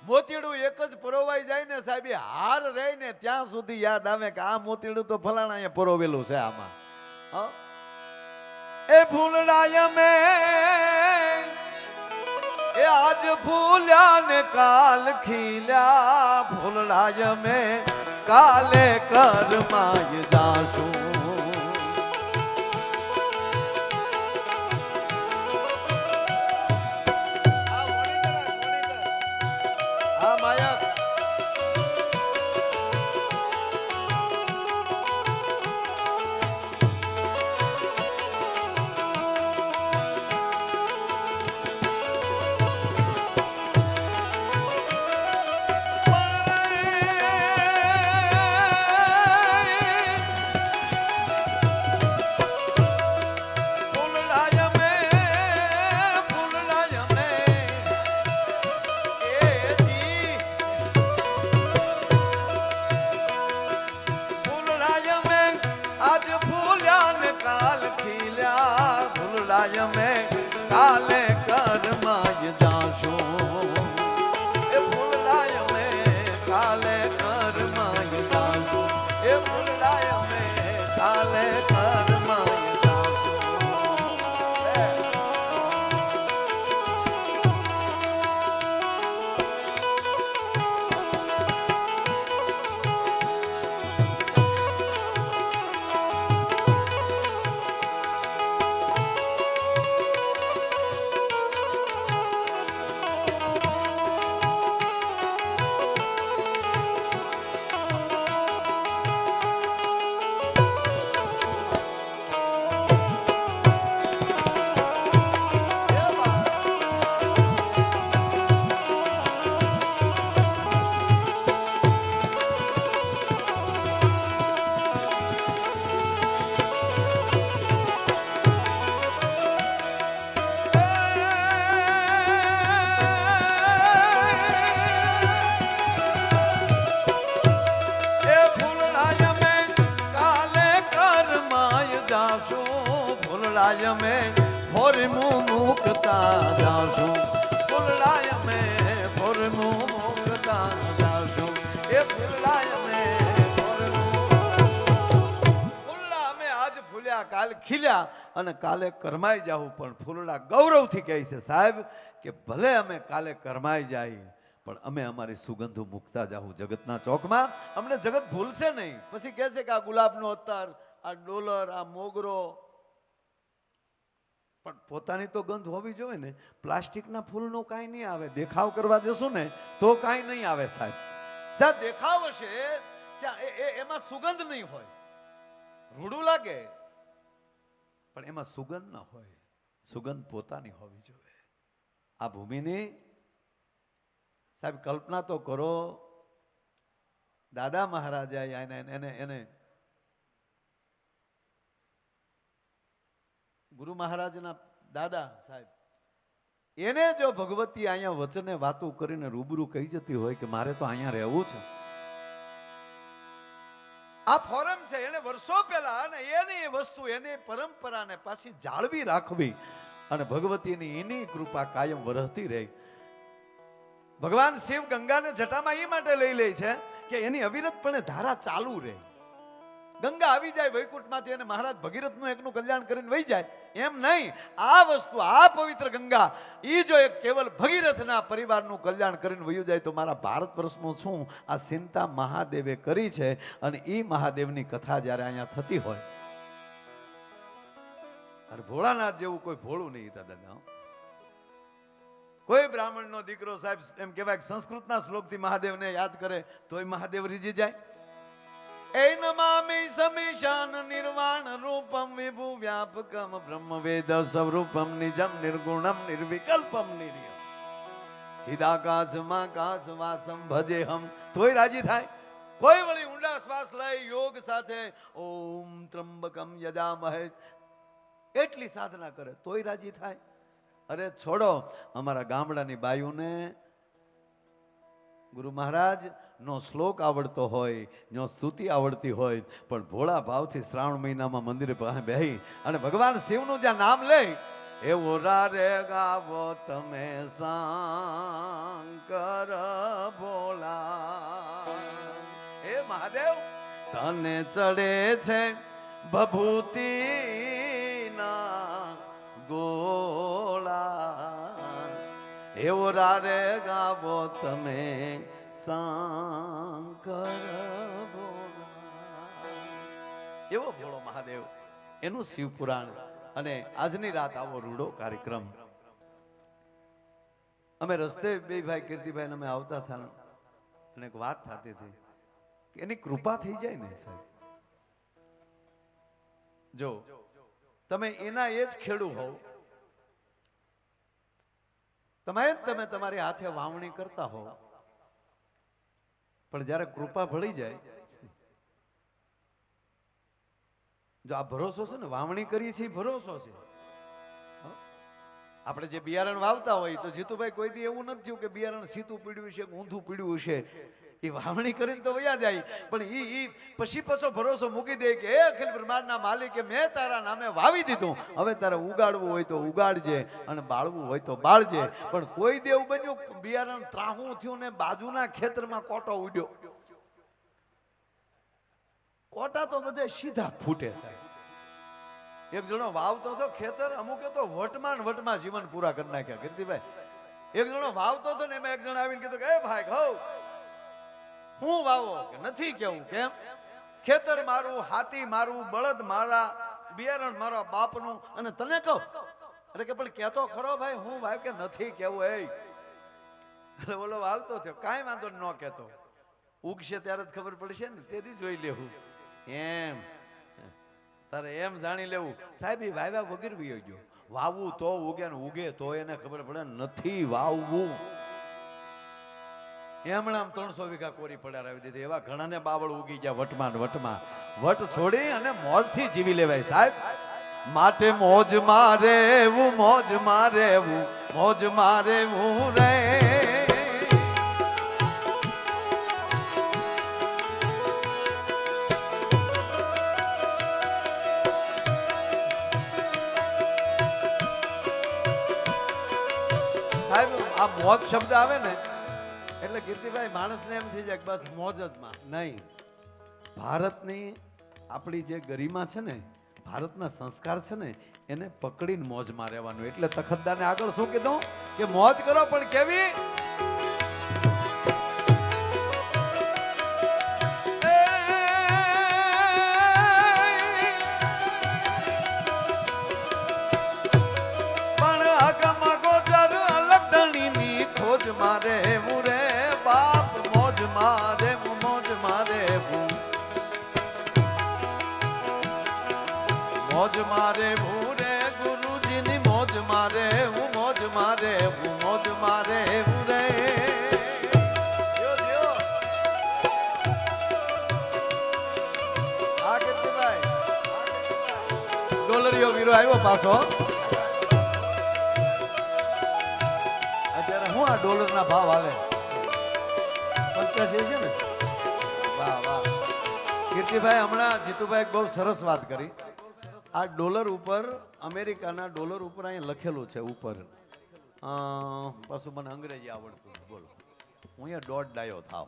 મોતીડું એક જ પરોવાઈ જાય ને સાહેબ, હાર રહે ને ત્યાં સુધી યાદ આવે કે આ મોતીડું તો ફલાણા અહીંયા પરોવેલું છે આમાં. એ ફૂલડાય મેં એ આજ ફૂલ્યા ને કાલ ખીલ્યા, ફૂલડાય મેં કાલે કરમાય જાશું. में काले करमाय जाशूं, ए फूलडाय में काले करमाय जाशूं, ए फूलडाय में काले करमाय फूलडाय में भोर मुँह मुकता जाशूं, फूलडाय में भोर मुँह मुकता जाशूं, ए फूलडाय में भोर फूलડા में आज फूल्या काल खिल्या અને કાલે કરમાઈ જાવું. પણ ફૂલડા ગૌરવથી કહે છે સાહેબ કે ભલે અમે કાલે કરમાઈ જાય પણ અમે અમારી સુગંધો મૂકતા જાવું જગતના ચોકમાં. અમને જગત ભૂલશે નહીં. પછી કહે છે કે આ ગુલાબનો અત્તર, આ ડોલર, આ મોગરો, પણ પોતાની તો ગંધ હોવી જોઈએ ને. પ્લાસ્ટિકના ફૂલનો કાંઈ નહીં આવે. દેખાવ કરવા જશું ને તો કાંઈ નહીં આવે સાહેબ. જ્યાં દેખાવ હશે ત્યાં એમાં સુગંધ નહીં હોય. રૂડું લાગે પણ એમાં સુગંધ ન હોય. સુગંધ પોતાની હોવી જોઈએ. આ ભૂમિની સાહેબ કલ્પના તો કરો. દાદા મહારાજા એને ગુરુ મહારાજના દાદા સાહેબ એને જો ભગવતી અહીંયા વચને વાતો કરીને રૂબરૂ કહી જતી હોય કે મારે તો અહીંયા રહેવું છે. આ ફોરમ છે એને વર્ષો પહેલા અને એની વસ્તુ એની પરંપરાને પાછી જાળવી રાખવી અને ભગવતીની એની કૃપા કાયમ વરસતી રહી. ભગવાન શિવ ગંગાને જટામાં એ માટે લઈ લે છે કે એની અવિરતપણે ધારા ચાલુ રહે. ગંગા આવી જાય વૈકુંઠમાંથી અને મહારાજ ભગીરથનું એકનું કલ્યાણ કરીને વહી જાય એમ નહીં. આ વસ્તુ આ પવિત્ર ગંગા એ જો એક કેવલ ભગીરથના પરિવારનું કલ્યાણ કરીને વહ્યું જાય તો મારા ભારત વર્ષનું શું આ ચિંતા મહાદેવે કરી છે. અને એ મહાદેવની કથા જ્યારે અહીંયા થતી હોય અને ભોળાનાથ જેવું કોઈ ભોળું નહીં દાદા. કોઈ બ્રાહ્મણનો દીકરો સાહેબ એમ કહેવાય સંસ્કૃતના શ્લોકથી મહાદેવને યાદ કરે તોય મહાદેવ રીજી જાય. એ નમામિ સમીશાન નિર્વાણ રૂપમ વિભુ વ્યાપકમ બ્રહ્મ વેદ સ્વરૂપમ નિજમ નિર્ગુણમ નિર્વિકલ્પમ નિર્ય સીધાકાશમાં કાશ વાસમ ભજેહમ તોય રાજી થાય. કોઈ વળી ઊંડા શ્વાસ લઈ યોગ સાથે ઓમ ત્રંબકમ યજામહે એટલી સાધના કરે તોય રાજી થાય. અરે છોડો. અમારા ગામડાની બાયુને ગુરુ મહારાજ નો શ્લોક આવડતો હોય, નો સ્તુતિ આવડતી હોય, પણ ભોળા ભાવથી શ્રાવણ મહિનામાં મંદિરે બેહી અને ભગવાન શિવનું જ્યાં નામ લે એવો રારે ગાવો તમે શંકર મહાદેવ તને ચડે છે ભભૂતિ ના ગોળા એવો રારે ગાવો તમે શંકર ભોળા. એવો ભોળો મહાદેવ, એનું શિવ પુરાણ. અને આજની રાત આવો રૂડો કાર્યક્રમ. અમે રસ્તે બે ભાઈ કીર્તિભાઈ અમે આવતા હતા અને એક વાત થતી હતી કે એની કૃપા થઈ જાય ને સાહેબ. જો તમે એના એ જ ખેડૂ હોવ, તમે તમારી હાથે વાવણી કરતા હો, પણ જ્યારે કૃપા ભળી જાય, જો આ ભરોસો છે ને, વાવણી કરીએ છીએ ભરોસો છે. આપણે જે બિયારણ વાવતા હોય તો જીતુભાઈ કોઈ દી એવું નથી થયું કે બિયારણ સીધું પીડ્યું છે, ઊંધું પીડ્યું છે. એ વાવણી કરીને તો વયા જાય, પણ ઈ પછી પાછો ભરોસો મૂકી દે કે હે અખિલ બ્રહ્માંડના માલિકે મેં તારા નામે વાવી દીધું, હવે તારે ઉગાડવું હોય તો ઉગાડજે અને બાળવું હોય તો બાળજે. પણ કોઈ દે એવું બન્યું બિયારણ ત્રાહું થયું ને બાજુના ખેતરમાં કોટો ઉડ્યો. કોટા તો બધે સીધા ફૂટે સાહેબ. એક જણો વાવતો હતો ખેતર, અમુકે તો વટમાં જીવન પૂરા કરી નાખ્યા. કીર્તિભાઈ એક જણો વાવતો હતો ને એમાં એક જણ આવીને કીધું કે એ ભાઈ ઘઉં હું વાવો કે નથી કેવું, કેમ? ખેતર મારું, હાથી મારું, બળદ મારા, બિયારણ મારા બાપનું, અને તને કહું અરે કે પણ કેતો ખરો ભાઈ હું ભાઈ કે નથી કેવું. એટલે બોલો હાલતો થયો, કાંઈ વાંધો ન કેતો, ઉગશે ત્યારે જ ખબર પડશે ને, તેથી જોઈ લેવું એમ. તારે એમ જાણી લેવું સાહેબ એ વાવ્યા વગર વી ગયો. વાવવું તો ઉગે ને ઉગે તો એને ખબર પડે, નથી વાવવું. એમણામ 300 વીઘા કોરી પડ્યા આવી દીધી. એવા ઘણાને બાવળ ઉગી ગયા વટમાં. વટ છોડી અને મોજથી જીવી લેવાય સાહેબ. માટે મોજ મારેવું, મોજ મારેવું, મોજ મારેવું રે. સાહેબ આ મોજ શબ્દ આવે ને એટલે કીર્તિભાઈ માણસને એમ થઈ જાય કે બસ મોજ જ માં નહીં. ભારતની આપણી જે ગરિમા છે ને, ભારતના સંસ્કાર છે ને, એને પકડીને મોજમાં રહેવાનું. એટલે તખતદારને આગળ શું કીધું કે મોજ કરો પણ કેવી? પણ આગમ ગોચર અલગ ધણીની ખોજ મારે મુરે બાપ, મોજ મારે મોજ મારે મોજ મારે ભૂરે ગુરુજીની મોજ મારે હું, મોજ મારે હું, મોજ મારે ભૂરે. આ કીર્તિભાઈ ડોલરીઓ વીરો આવ્યો પાછો. અત્યારે હું આ ડોલરના ભાવ આવે 85 છે ને. વાહ વાહ કીર્તિભાઈ, હમણાં જીતુભાઈ બહુ સરસ વાત કરી. આ ડોલર ઉપર, અમેરિકાના ડોલર ઉપર અહીંયા લખેલું છે ઉપર. પાછું મને અંગ્રેજી આવડતું, બોલો હું અહીંયા દોઢ ડાયો થાવ.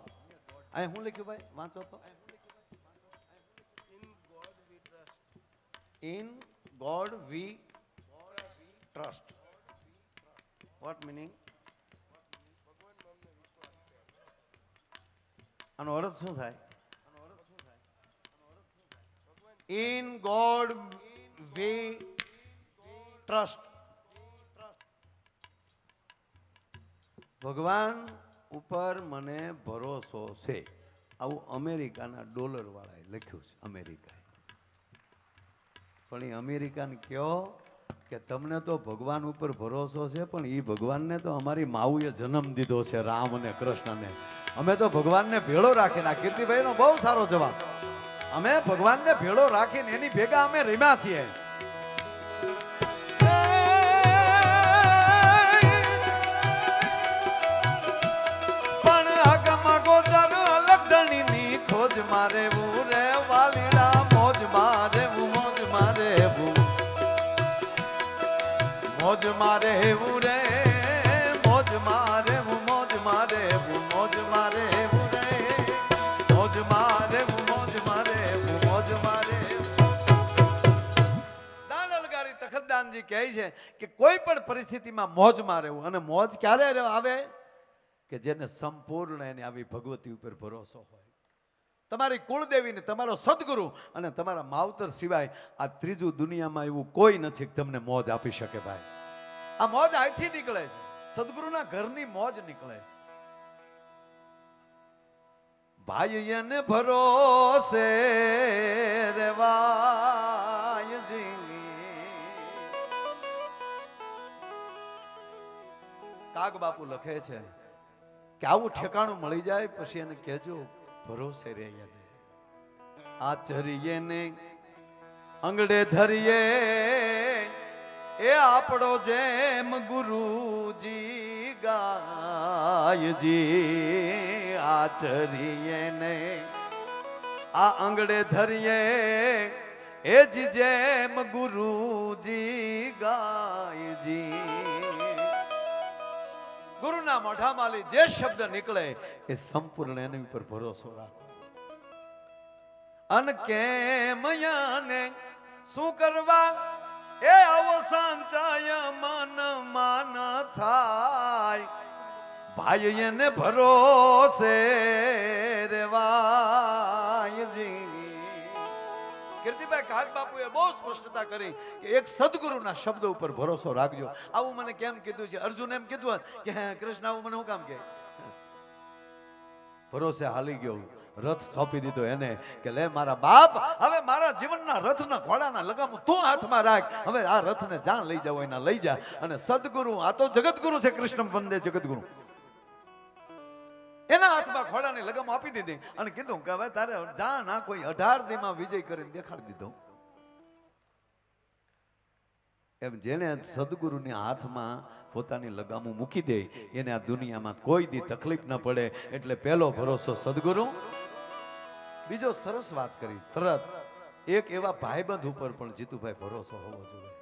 અહીંયા શું લખ્યું ભાઈ, વાંચો તો. In God we trust. What meaning? આનો અર્થ શું થાય? In God we trust. ભગવાન ઉપર મને ભરોસો છે. આવું અમેરિકાના ડોલર વાળાએ લખ્યું છે. અમેરિકાએ. પણ એ અમેરિકાને કહો કે તમને તો ભગવાન ઉપર ભરોસો છે, પણ એ ભગવાનને તો અમારી માવુએ જન્મ દીધો છે, રામ અને કૃષ્ણને. અમે તો ભગવાનને ભેળો રાખીને. આ કીર્તિભાઈનો બહુ સારો જવાબ. અમે ભગવાનને ભેળો રાખીને એની ભેગા અમે રમ્યા છીએ. પણ આગમ ગોચર અલગ ધણીની ખોજ મારે રે વાલીડા, મોજ મારે મોજ મારે મોજ મારે રે, મોજ મારે મોજ મારે મોજ મારે રે, મોજ મારે કહે છે કે કોઈ પણ પરિસ્થિતિમાં મોજમાં રહેવું. અને મોજ ક્યારે આવે કે જેને સંપૂર્ણ એની આવી ભગવતી ઉપર ભરોસો હોય. તમારી કુળદેવીને, તમારો સદગુરુ અને તમારા માવતર સિવાય આ ત્રીજું દુનિયામાં એવું કોઈ નથી કે તમને મોજ આપી શકે ભાઈ. આ મોજ અહીંથી નીકળે છે, સદગુરુના ઘરની મોજ નીકળે છે. ભાઈ એને ભરોસે રેવાયજી. કાગ બાપુ લખે છે કે આવું ઠેકાણું મળી જાય પછી એને કહેજો ભરોસે રે. એને આચરીએ ને અંગડે ધરીએ એ આપણો જેમ ગુરુજી ગાયજી. આચરીએ ને આ અંગડે ધરીએ એ જ જેમ ગુરુજી ગાયજી. ગુરુના મોઢામાંથી જે શબ્દ નીકળે એ સંપૂર્ણ એની ઉપર ભરોસો રાખો. અન કેમ યાને શું કરવા એ આવો સંચાય મન માન થાય. ભાઈ એને ભરોસે રેવાયજી. કીર્તિભાઈ કાગ બાપુએ બહુ સ્પષ્ટતા કરી કે એક સદગુરુના શબ્દ ઉપર ભરોસો રાખજો. આવું મને કેમ કીધું છે? અર્જુન એમ કીધું કે હે કૃષ્ણ આવું મને શું કામ કે? ભરોસે હાલી ગયો, રથ સોંપી દીધો એને કે લે મારા બાપ, હવે મારા જીવનના રથના ઘોડાના લગામ તું હાથમાં રાખ. હવે આ રથને જ્યાં લઈ જાવ એના લઈ જા. અને સદગુરુ, આ તો જગતગુરુ છે, કૃષ્ણ વંદે જગતગુરુ, એના હાથમાં ઘોડાની લગામ આપી દીધી અને કીધું કે હવે તારે જા ના કોઈ 18 દીમાં વિજય કરીને દેખાડી દીધો. એમ જેને સદગુરુની હાથમાં પોતાની લગામો મૂકી દે એને આ દુનિયામાં કોઈ દી તકલીફ ન પડે. એટલે પહેલો ભરોસો સદગુરુ. બીજો સરસ વાત કરી તરત એક એવા ભાઈબંધ ઉપર પણ જીતુભાઈ ભરોસો હોવો જોઈએ.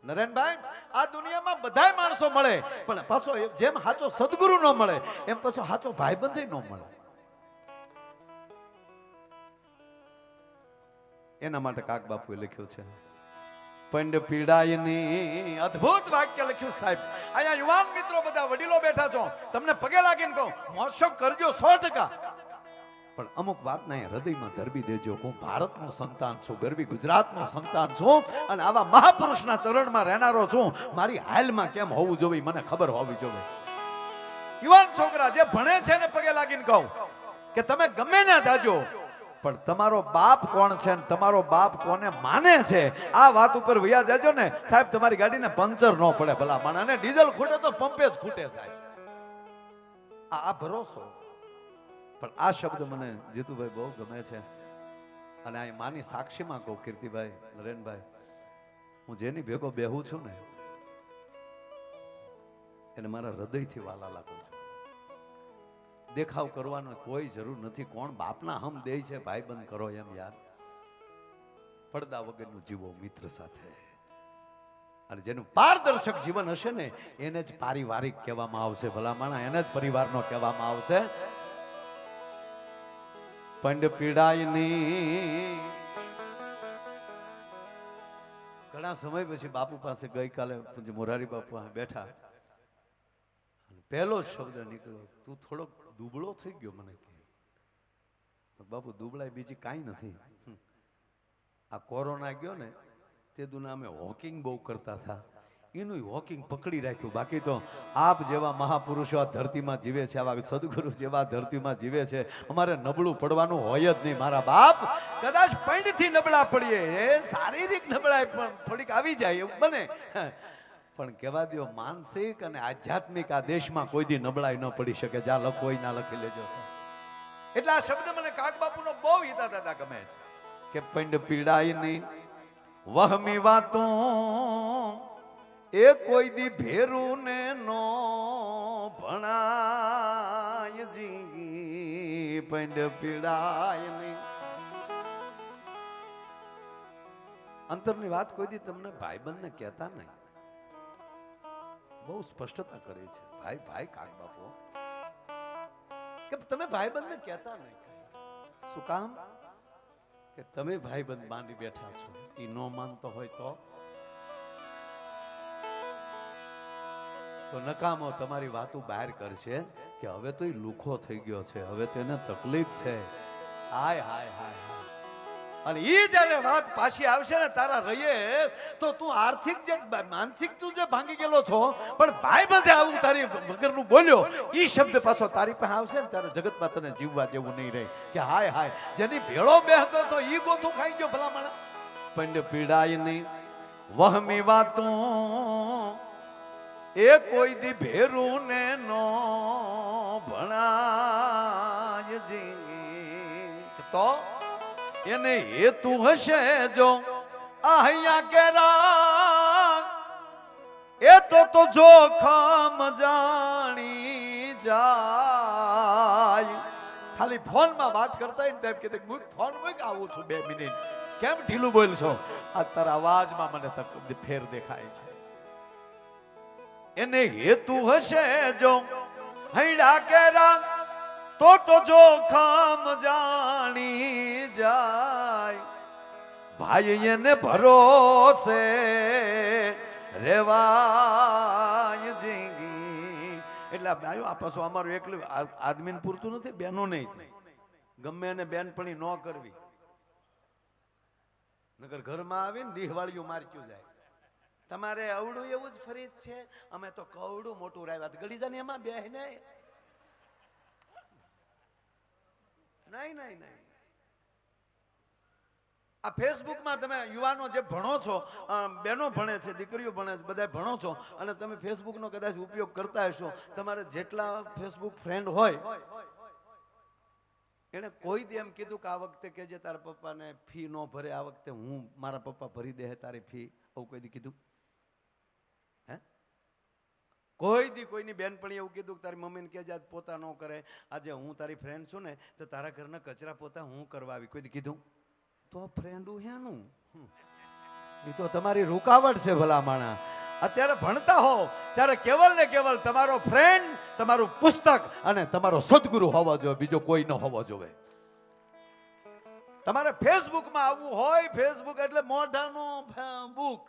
નરેનભાઈ, આ દુનિયામાં બધાય માણસો મળે પણ પાછો જેમ સાચો સદગુરુ ન મળે એમ પાછો સાચો ભાઈબંધ ન મળે. એના માટે કાગ બાપુએ લખ્યું છે પંડ પીડાયની. અદ્ભુત વાક્ય લખ્યું સાહેબ. અહીંયા યુવાન મિત્રો બધા વડીલો બેઠા છો, તમને પગે લાગીને કહું મોજ કરજો 100%. પણ અમુક વાતના હૃદયમાં ધરબી દેજો. હું ભારતનું સંતાન છું, ગરવી ગુજરાતનું સંતાન છું અને આવા મહાપુરુષના ચરણમાં રહેનારો છું. મારી હાલમાં કેમ હોવું જોઈએ મને ખબર હોવી જોઈએ. યુવાન છોકરા જે ભણે છે ને પગે લાગીને કહું કે તમે ગમે ના જાજો પણ તમારો બાપ કોણ છે ને તમારો બાપ કોને માને છે આ વાત ઉપર વયા જાજો ને સાહેબ. તમારી ગાડીને પંચર ન પડે ભલા માણસને. ડીઝલ ખૂટે તો પંપે જ ખૂટે સાહેબ. આ ભરોસો. પણ આ શબ્દ મને જીતુભાઈ બહુ ગમે છે અને આ માની સાક્ષીમાં કહું કીર્તિભાઈ, નરેનભાઈ, હું જેની ભેગો બેહું છું ને એને મારા હૃદયથી વાલા લાગું છું. દેખાવ કરવાનો કોઈ જરૂર નથી. કોણ બાપના હમ દે છે ભાઈબંધ કરો એમ યાર. પડદા વગરનું જીવો મિત્ર સાથે. અને જેનું પારદર્શક જીવન હશે ને એને જ પારિવારિક કહેવામાં આવશે ભલા માણા, એને જ પરિવારનો કહેવામાં આવશે. પંડ પીડાયની. ઘણા સમય પછી બાપુ પાસે ગઈકાલે પૂજ્ય મોરારી બાપુ બેઠા. પહેલો શબ્દ નીકળ્યો તું થોડોક દુબળો થઈ ગયો. મને કે બાપુ દુબળાઈ બીજી કાંઈ નથી. આ કોરોના ગયો ને તે દુના અમે વોકિંગ બહુ કરતા હતા એનું વોકિંગ પકડી રાખ્યું. બાકી તો આપ જેવા મહાપુરુષો આ ધરતીમાં જીવે છે, આવા સદગુરુ જેવા ધરતીમાં જીવે છે, અમારે નબળું પડવાનું હોય જ નહીં મારા બાપ. કદાચ પૈણથી નબળા પડીએ, શારીરિક નબળાઈ પણ થોડીક આવી જાય એવું બને, પણ કહેવા દો માનસિક અને આધ્યાત્મિક આ દેશમાં કોઈ દી નબળાઈ ન પડી શકે. જ્યાં લખો હોય ના લખી લેજો. એટલે આ શબ્દ મને કાગ બાપુનો બહુ હિતા દાદા ગમે છે કે પંડ પીડાય નહીં વહમી વાતો એ કોઈ દી ભેરું ને નો ભણાય જી. પંડ પીડાય નહીં. અંતરની વાત કોઈ દી તમને ભાઈબંધને કહેતા નહીં. બહુ સ્પષ્ટતા કરી છે ભાઈ ભાઈ કાગ બાપુ કે તમે ભાઈબંધને કહેતા નહીં. શું કામ? કે તમે ભાઈબંધ બાંધી બેઠા છો. એ ન માનતો હોય તો તો નકામો તમારી વાતો બહાર કરશે કે હવે તો એ લુખો થઈ ગયો છે, હવે તો એને તકલીફ છે. હાય હાય હાય હાય. અને એ જ્યારે વાત પાછી આવશે ને તારા રહીએ તો તું આર્થિક જે માનસિક તું જે ભાંગી ગયેલો છો, પણ ભાઈ બંધે આવું તારી વગરનું બોલ્યો એ શબ્દ પાછો તારી પાસે આવશે ને ત્યારે જગતમાં તને જીવવા જેવું નહીં રહે કે હાય હાય જેની ભેળો બેહતો તો ઈ ગોથું ખાઈ ગયો ભલા માણા. પણ પીડાય નહીં વહમી વાતું એ કોઈ દી ભેરું ને નો ભણાય જી તો એને હેતુ હશે જો અહીંયા કેરા એ તો જોખમ જાણી જાય. ખાલી ફોનમાં વાત કરતા ને તેમ કીધું હું ફોન મૂક આવું છું 2 મિનિટ. કેમ ઢીલું બોલશો? આ તારા અવાજમાં મને ફેર દેખાય છે. એને હેતુ હશે જો હૈડા કેરા તો જોખમ જાણી જાય. ભાઈ એને ભરોસે રેવાય જિંદગી. એટલે આ પાછું અમારું એકલું આદમીને પૂરતું નથી, બેનો નહીં. ગમે એને બેનપણી ન કરવી, નગર ઘરમાં આવીને દિહવાળિયું મારક્યું જાય. તમારે અવડું એવું જ ફરી છે, અમે તો કવડું મોટું રાવ્યા ગળી જાય એમાં બે નહીં નહીં નહીં. આ ફેસબુકમાં તમે યુવાનો જે ભણો છો, બહેનો ભણે છે, દીકરીઓ ભણે છે, બધા ભણો છો અને તમે ફેસબુકનો કદાચ ઉપયોગ કરતા હશો. તમારે જેટલા ફેસબુક ફ્રેન્ડ હોય એને કોઈ દી એમ કીધું કે આ વખતે કે જે તારા પપ્પાને ફી ન ભરે, આ વખતે હું મારા પપ્પા ભરી દે તારી ફી, આવું કોઈ દી કીધું? હે કોઈ દી કોઈની બેનપણી એવું કીધું કે તારી મમ્મીને કે આજ પોતા ન કરે, આજે હું તારી ફ્રેન્ડ છું ને તો તારા ઘરના કચરા પોતા હું કરવા આવી, કોઈ દી કીધું? તો ફ્રેન્ડું હેનું એ તો તમારી રૂકાવટ છે ભલા માણા. અત્યારે ભણતા હો ત્યારે કેવલ ને કેવલ તમારો ફ્રેન્ડ, તમારું પુસ્તક અને તમારો સદગુરુ હોવો જોઈએ, બીજો કોઈ ન હોવો જોઈએ. તમારે ફેસબુકમાં આવવું હોય, ફેસબુક એટલે મોઢાનું બુક.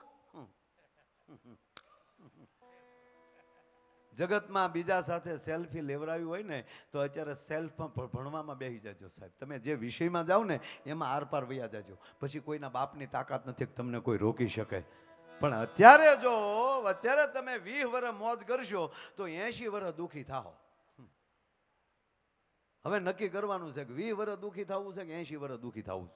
જગતમાં બીજા સાથે સેલ્ફી લેવડાવી હોય ને તો અત્યારે સેલ્ફમાં ભણવામાં બેસી જાજો સાહેબ. તમે જે વિષયમાં જાઓ ને એમાં આરપાર વયા જાજો. પછી કોઈના બાપની તાકાત નથી કે તમને કોઈ રોકી શકે. પણ અત્યારે જો અત્યારે તમે 20 વર્ષ મોજ કરશો તો 80 વર્ષ દુઃખી થાઓ. હવે નક્કી કરવાનું છે કે 20 વર્ષ દુઃખી થવું છે કે 80 વર્ષ દુઃખી થવું.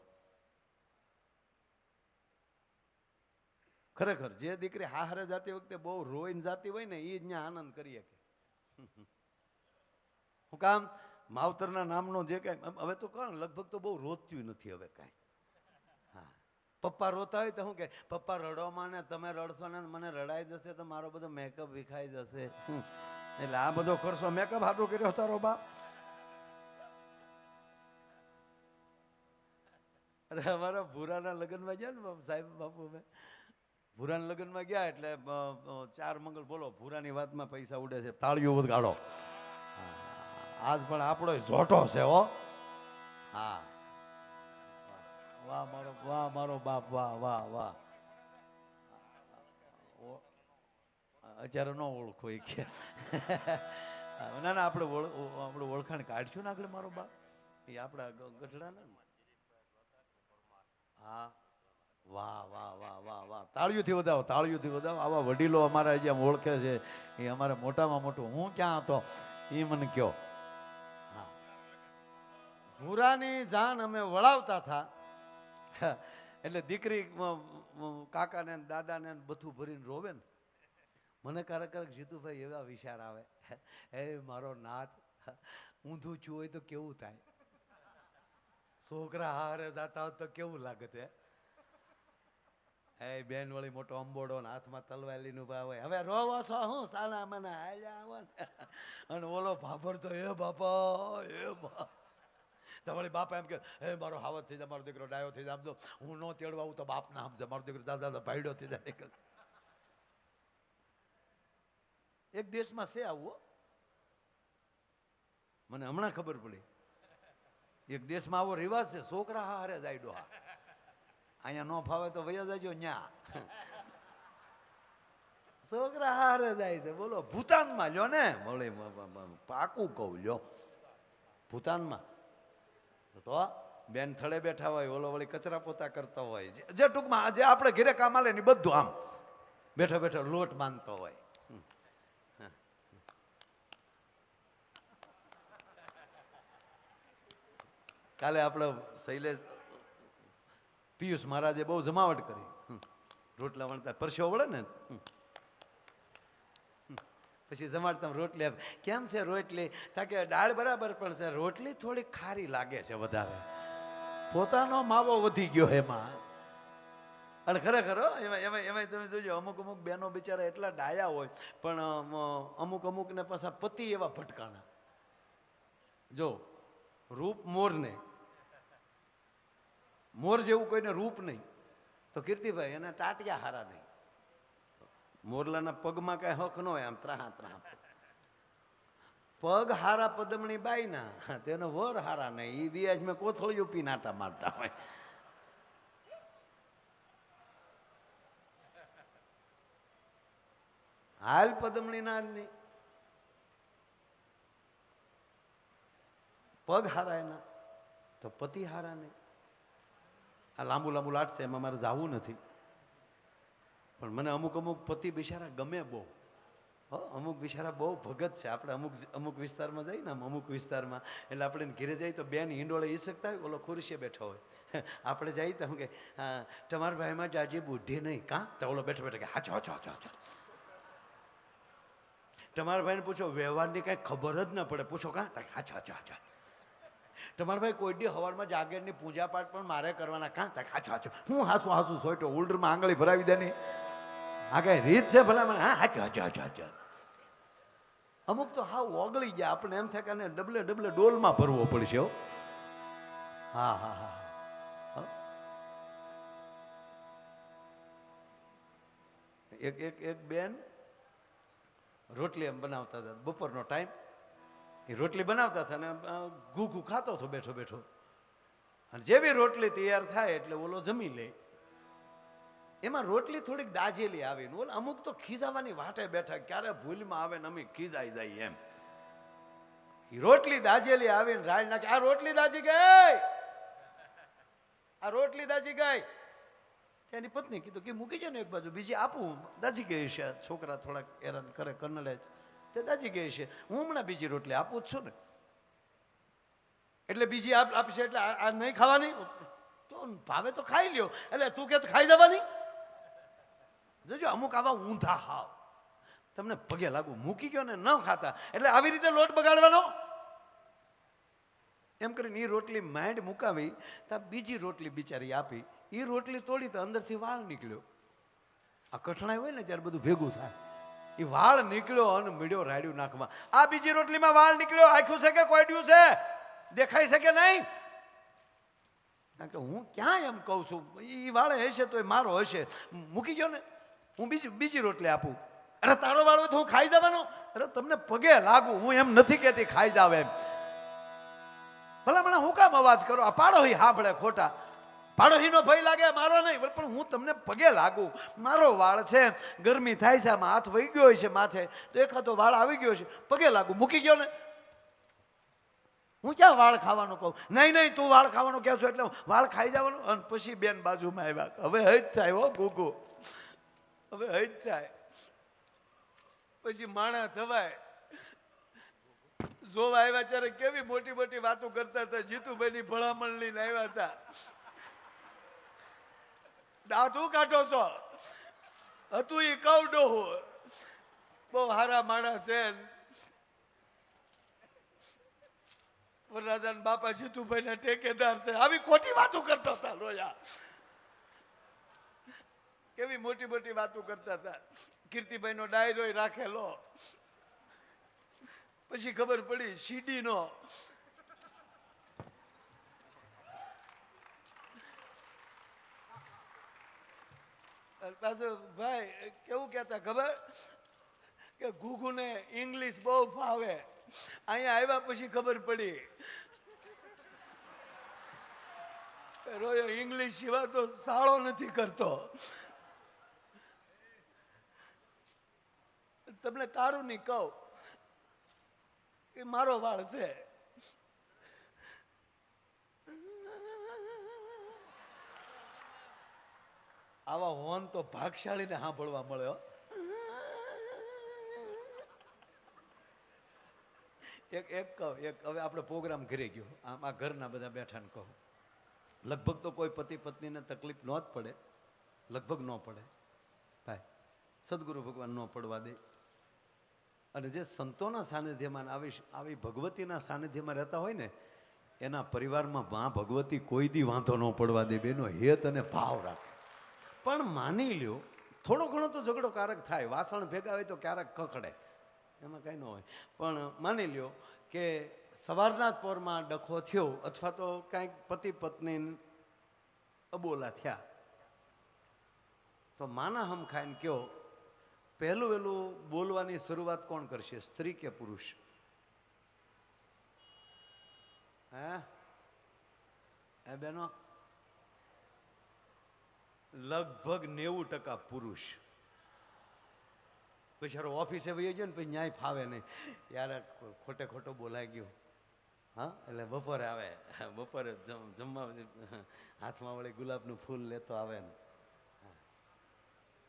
ખરેખર જે દીકરી હારે જાતી વખતે બહુ રોઈને જાતી હોય ને એ જ ત્યાં આનંદ કરીએ કે હું કામ માવતરના નામનો જે કાંઈ હવે તો કોણ લગભગ તો બહુ રોતું નથી હવે કાંઈ. હા, પપ્પા રોતા હોય તો શું કે પપ્પા રડોમાં ને તમે રડશો ને મને રડાઈ જશે તો મારો બધો મેકઅપ વિખાઈ જશે. એટલે આ બધો ખર્ચો મેકઅપ હાટો કર્યો તારો બાપ? અરે અમારા ભૂરાના લગ્નમાં ગયા ને સાહેબ બાપુ, અમે ભૂરાના લગ્નમાં ગયા એટલે 4 મંગળ બોલો, ભૂરાની વાતમાં પૈસા ઉડે છે, તાળીઓ ગાળો. આજ પણ આપણો જોટો છે હો. હા, વાહ મારો બાપ, વાહ વાહ વાહ. અત્યારે ન ઓળખો એ કે ના ના આપણે ઓળખાણ કાઢશું ને આગળ મારો બાપ એ આપણા ગઢડા ને. હા, વાહ વાહ વાહ વાહ વાહ. તાળીઓથી વધાવો, તાળીઓથી વધાવો. આવા વડીલો અમારા જે ઓળખે છે એ અમારે મોટામાં મોટું. હું ક્યાં હતો એ મને કયો. હા, ભૂરાની જાન અમે વળાવતા હતા એટલે દીકરી કાકાને દાદાને બધું ભરીને રોવે ને મને ક્યારેક જીતુભાઈ એવા વિચાર આવે, હે મારો નાથ ઊંધું છું હોય તો કેવું થાય, છોકરા હારે જાતા હોત તો કેવું લાગત. હે બેન વળી મોટો અંબોડો ને હાથમાં તલવારી નું ભાવ હોય. હવે રોવો છો હું સાના મને હાલ્યા આવો ને. અને ઓલો ભાભર તો એ બાપા એ બા તમારી બાપા એમ કે હે મારો હાવત થઈ જાય, મારો દીકરો ડાયો થઈ જાય, આમ તો હું ન તેડવા આવું તો બાપ ના સમજે, મારો દીકરો દાદા ભાઈડો થઈ જાય. એક દેશમાં છે આવું, મને હમણાં ખબર પડી. એક દેશમાં આવો રિવાજ છે, છોકરા હારે જાય ડોહા. અહીંયા ન ફાવે તો વયા જાજો ન્યા. છોકરા હારે જાય છે. બોલો ભૂતાનમાં લ્યો ને મળે પાકું કહું લ્યો ભૂતાનમાં તો બેન થળે બેઠા હોય, ઓલો વળી કચરા પોતા કરતા હોય, જે ટૂંકમાં જે આપણે ઘરે કામ આલે ને બધું આમ બેઠો બેઠો લોટ બાંધતો હોય. કાલે આપણે શૈલેષ પિયુષ મહારાજે બહુ જમાવટ કરી, રોટલા વણતા પરસેવો વળે ને, પછી જમાડતા રોટલી આપે. કેમ છે રોટલી? તાકે દાળ બરાબર પણ છે, રોટલી થોડી ખારી લાગે છે વધારે, પોતાનો માવો વધી ગયો એમાં. અને ખરેખર એમાં એમાં એમાં તમે જોજો અમુક અમુક બહેનો બિચારા એટલા ડાયા હોય, પણ અમુક અમુકને પાછા પતિ એવા ભટકાણા. જો રૂપ મોરને, મોર જેવું કોઈને રૂપ નહીં, તો કીર્તિભાઈ એને ટાટિયા હારા નહીં. મોરલાના પગમાં કઈ હક ન હોય, આમ ત્રાહા ત્રાહા પગ હારા પદમણી બાઈના, તેનો વર હારા નહીં. ઈ દિયાજ મેં કોથળિયું પી નાટા મારતા હોય. હાલ પદમણી ના નહીં, પગ હારા એના તો પતિ હારા નહીં. આ લાંબુ લાંબુ લાટશે એમાં મારે જાવું નથી, પણ મને અમુક અમુક પતિ બિચારા ગમે બહુ. અમુક બિચારા બહુ ભગત છે. આપણે અમુક અમુક વિસ્તારમાં જઈએ ને, અમુક વિસ્તારમાં એટલે આપણે ઘેરે જઈએ તો બેન હિંડોળે ઈ શકતા હોય, ઓલો ખુરશીએ બેઠો હોય. આપણે જઈએ તો કે તમારા ભાઈમાં જાજી બુદ્ધિ નહીં કાં, તો ઓલો બેઠો બેઠો કે હાચો હાચો હાચો હાચો. તમારા ભાઈને પૂછો વ્યવહારની કાંઈ ખબર જ ન પડે, પૂછો કાં, હાચો હાચો હાચો. તમારા ભાઈ કોઈ દી હવારમાં જાગેરની પૂજા પાઠ પણ મારે કરવાના કાં, હાચો હાચો. હું હાસું હાસું સોઈટો ઉલ્ડરમાં આંગળી ભરાવી દે નહીં, આ કઈ રીત છે ભલા મને? હા હાચો હાચો હાચો હાચો. અમુક તો હા ઓગળી ગયા, આપણે એમ થાય કે ડબલે ડબલે ડોલમાં ભરવો પડશે. હા હા હા. એક એક એક બેન રોટલી એમ બનાવતા હતા, બપોરનો ટાઈમ, એ રોટલી બનાવતા હતા ને ઘૂ ઘૂ ખાતો હતો બેઠો બેઠો. અને જેવી રોટલી તૈયાર થાય એટલે ઓલો જમી લે. એમાં રોટલી થોડીક દાજેલી આવી ને ઓલા અમુક તો ખીજાવાની વાટે બેઠા, ક્યારે ભૂલમાં આવે ને અમે ખીજાઈ જાય એમ. એ રોટલી દાજેલી આવીને રાડ નાખે, આ રોટલી દાજી ગઈ, આ રોટલી દાજી ગઈ. તેની પત્ની કીધું કે મૂકી જાય ને એક બાજુ, બીજી આપું, દાજી ગઈ છે. છોકરા થોડાક હેરાન કરે, કર્નલે તે દાજી ગઈ છે, હું હમણાં બીજી રોટલી આપું જ છું ને. એટલે બીજી આપશે એટલે આ નહીં ખાવાની, તો ભાવે તો ખાઈ લ્યો. એટલે તું કે ખાઈ જવાની? જોજો અમુક આવા ઊંધા હાવ, તમને પગે લાગુ, મૂકી ગયો ને ન ખાતા, એટલે આવી રીતે લોટ બગાડવાનો. એમ કરીને એ રોટલી માંડ મુકાવી, તો બીજી રોટલી બિચારી આપી. એ રોટલી તોડી તો અંદરથી વાળ નીકળ્યો. આ કઠણાઈ હોય ને ત્યારે બધું ભેગું થાય. એ વાળ નીકળ્યો અને મીડ્યો રાડ્યું નાખવા. આ બીજી રોટલીમાં વાળ નીકળ્યો, આખ્યું છે કે કોઈડ્યું છે, દેખાય છે કે નહીં? કારણ કે હું ક્યાં એમ કહું છું, એ વાળે હશે તો એ મારો હશે. મૂકી ગયો ને, હું બીજી રોટલી આપું. અરે તારો વાળો તો હું ખાઈ જવાનો? અરે તમને પગે લાગુ, હું એમ નથી કહેતી ખાઈ જાવ એમ. ભલા મને હું કામ અવાજ કરો? આ પાડોહી સાંભળે ખોટા, પાડોહીનો ભય લાગે, મારો નહીં. પણ હું તમને પગે લાગુ, મારો વાળ છે, ગરમી થાય છે, આમાં હાથ વહી ગયો છે માથે, તો એકાદો વાળ આવી ગયો છે, પગે લાગુ. મૂકી ગયો ને, હું ક્યાં વાળ ખાવાનું કહું? નહીં નહીં, તું વાળ ખાવાનું કહે છો એટલે વાળ ખાઈ જવાનું. અને પછી બેન બાજુમાં આવ્યા, હવે હજ થાય હો ગુગુ, હવે હજ થાય. પછી માણા થવાય જોવા આવ્યા ત્યારે કેવી મોટી મોટી વાતો કરતા હતા. જીતુભાઈની ભલામણ લઈને આવ્યા હતા. દાંતું કાઢો છો હતું એ કઉ ડોહો, બહુ હારા માણસ છે. વરરાજા બાપા જીતુભાઈ ના ઠેકેદાર છે. આવી ખોટી વાતો કરતા હતા લોયા, કેવી મોટી મોટી વાતો કરતા હતા. કીર્તિભાઈ નો ડાયરો રાખેલો, પછી ખબર પડી સીડી નો. પાછું ભાઈ કેવું કેતા ખબર, કે ઘુઘુને ઇંગ્લિશ બહુ ભાવે. અહીંયા આવ્યા પછી ખબર પડી રોયો ઇંગ્લિશ સિવાય તો સાળો નથી કરતો. તમને કારું નહીં કહું કે મારો વાળ છે. આવા હોન તો ભાગશાળીને સાંભળવા મળ્યો. એક કહું, એક હવે આપણે પ્રોગ્રામ કરી ગયો, આમ આ ઘરના બધા બેઠા ને કહું, લગભગ તો કોઈ પતિ પત્નીને તકલીફ ન જ પડે, લગભગ ન પડે ભાઈ, સદગુરુ ભગવાન ન પડવા દે. અને જે સંતોના સાનિધ્યમાં આવી ભગવતીના સાનિધ્યમાં રહેતા હોય ને, એના પરિવારમાં મા ભગવતી કોઈ દી વાંધો ન પડવા દે, બેનો હેત અને ભાવ રાખે. પણ માની લ્યો થોડો ઘણો તો ઝઘડો ક્યારેક થાય, વાસણ ભેગા હોય તો ક્યારેક કકડે, એમાં કંઈ ન હોય. પણ માની લ્યો કે સવારના પોરમાં ડખો થયો અથવા તો કાંઈક પતિ પત્ની અબોલા થયા, તો માના હમ ખાઈને કયો પહેલું વહેલું બોલવાની શરૂઆત કોણ કરશે, સ્ત્રી કે પુરુષ? હે બેનો, લગભગ 90% પુરુષ. બિચારો ઓફિસે વહી ગયો ને પછી ન્યાય ફાવે નહીં, યાર ખોટે ખોટો બોલાઈ ગયો. હા, એટલે બપોરે આવે, બપોરે જમવા હાથમાં વળી ગુલાબનું ફૂલ લેતો આવે ને,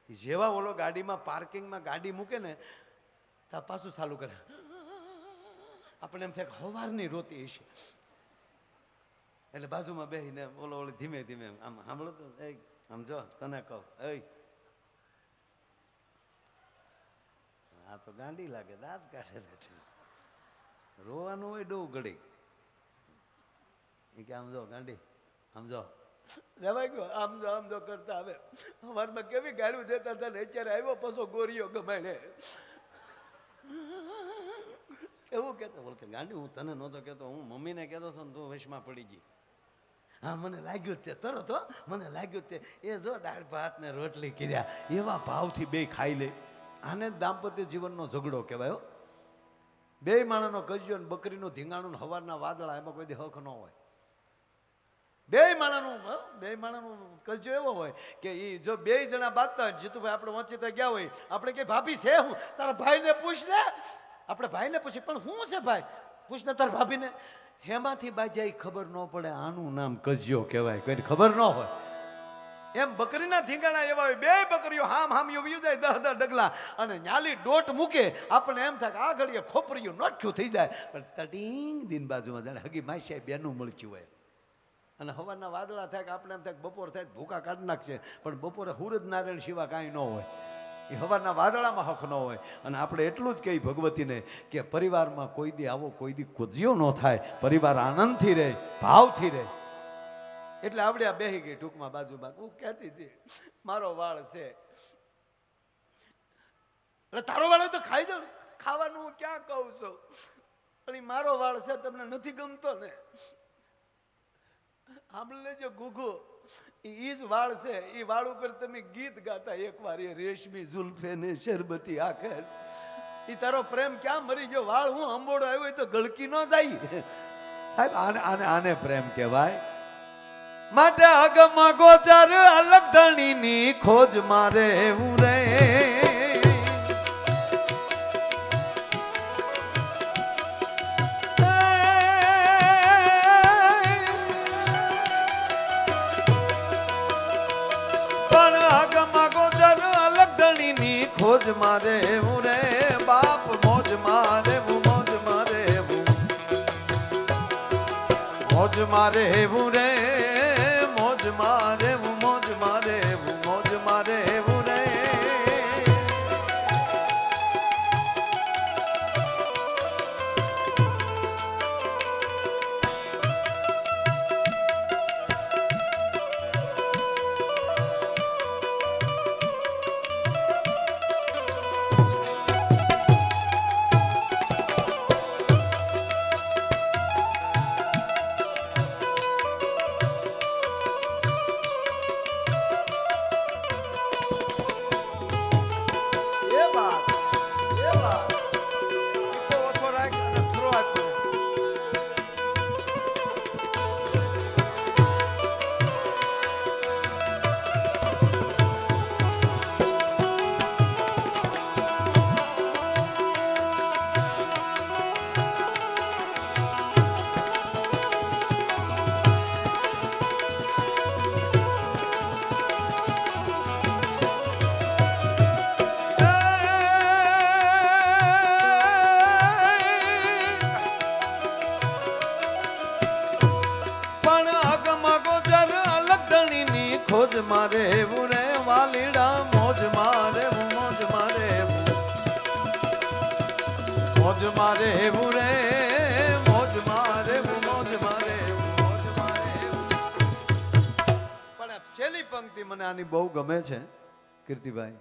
જેવા ઓલો ગાડીમાં પાર્કિંગમાં ગાડી મૂકે ને ત્યાં પાછું ચાલુ કરે. આપણે એમ થાય કે હવારની રોતી હશે, એટલે બાજુમાં બેસીને ઓલો ધીમે ધીમે આમ સાંભળો તો, એ આમ જો તને કહું, આ તો ગાંડી લાગે, દાંત કાઢે બેઠી, રોવાનું હોય ડોવ ઘડી. એ કે આમ જો ગાંડી, આમ જો રેવાય ગયો, આમ જો કરતા આવે. અમારમાં કેવી ગાળું દેતા હતા ને, અત્યારે આવ્યો પાછો ગોરીઓ ગમાડે એવું કહેતો. બોલ કે ગાંડી, હું તને નહોતો કહેતો, હું મમ્મીને કહેતો હતો ને તું વશમાં પડી ગઈ. હા, મને લાગ્યું તે તરત, હો મને લાગ્યું તે, એ જો દાળ ભાત ને રોટલી કર્યા, એવા ભાવથી બે ખાઈ લે. આને દાંપત્ય જીવનનો ઝઘડો કહેવાય. બે માણસનો કજ્યો ને બકરીનું ધીંગાણું હવારના વાદળા, એમાં કોઈ દી હક ન હોય. બે માણસનું કજ્યો એવો હોય કે એ જો બે જણા બાંધતા હોય, જીતુભાઈ આપણે વંચિત ગયા હોય, આપણે કે ભાભી છે હું, તારા ભાઈને પૂછ ને, આપણે ભાઈને પૂછીએ પણ હું છે ભાઈ, પૂછ ને તારા ભાભીને. હેમાંથી બાજાઈ ખબર ન પડે, આનું નામ કજ્યો કહેવાય, કોઈને ખબર ન હોય. એમ બકરીના ધીંગાણા એવા હોય, બે બકરીઓ હામ યુ જાય 10 ડગલા, અને ન્યાલી ડોટ મૂકે, આપણે એમ થાય કે આ ઘડીએ ખોપરીયું નોખ્યું થઈ જાય, પણ તટીંગ દિન બાજુમાં જાણે હગી માસી બેનું મળચ્યું હોય. અને હવાના વાદળા થાય કે આપણે એમ થાય બપોર થાય ભૂકા કાઢી નાખશે, પણ બપોરે સૂરજ નારાયણ સિવાય કાંઈ ન હોય, એ હવાના વાદળામાં હક ન હોય. અને આપણે એટલું જ કહી ભગવતીને કે પરિવારમાં કોઈ દી આવો કોઈ દી કુજ્યો ન થાય, પરિવાર આનંદથી રહે, ભાવથી રહે. એટલે આપણે આ બેહી ગઈ ટૂંકમાં બાજુમાં. હું કહેતી હતી મારો વાળ છે, એટલે તારો વાળ તો ખાઈ જાવ, ખાવાનું હું ક્યાં કહું છું, પણ મારો વાળ છે તમને નથી ગમતો ને, સાંભળી લેજો ગુગુ, એ જ વાળ છે. એ વાળ ઉપર તમે ગીત ગાતા એકવાર, એ રેશમી ઝુલ્ફે ને શરબતી આંખે, એ તારો પ્રેમ ક્યાં મરી ગયો? વાળ હું અંબોડો આવ્યો તો ગળકી ન જાય સાહેબ. આને પ્રેમ કહેવાય. માટે અગમ ગોચર અલગ ધણીની ખોજ મારે હું રે, પણ અગમ ગોચર અલગ ધણીની ખોજ મારે હું રે, બાપ મોજ મારે હું, મોજ મારે હું, મોજ મારે હું રે, મોજ મારે હું, મોજ મારે હું, મોજ મારે હું રે. મોજ મારે એવું રે વાલીડા મોજ મારે મોજ મારે મોજ મારે એવું રે મોજ મારે મોજ મારે મોજ મારે પણ છેલ્લી પંક્તિ મને આની બહુ ગમે છે કીર્તિભાઈ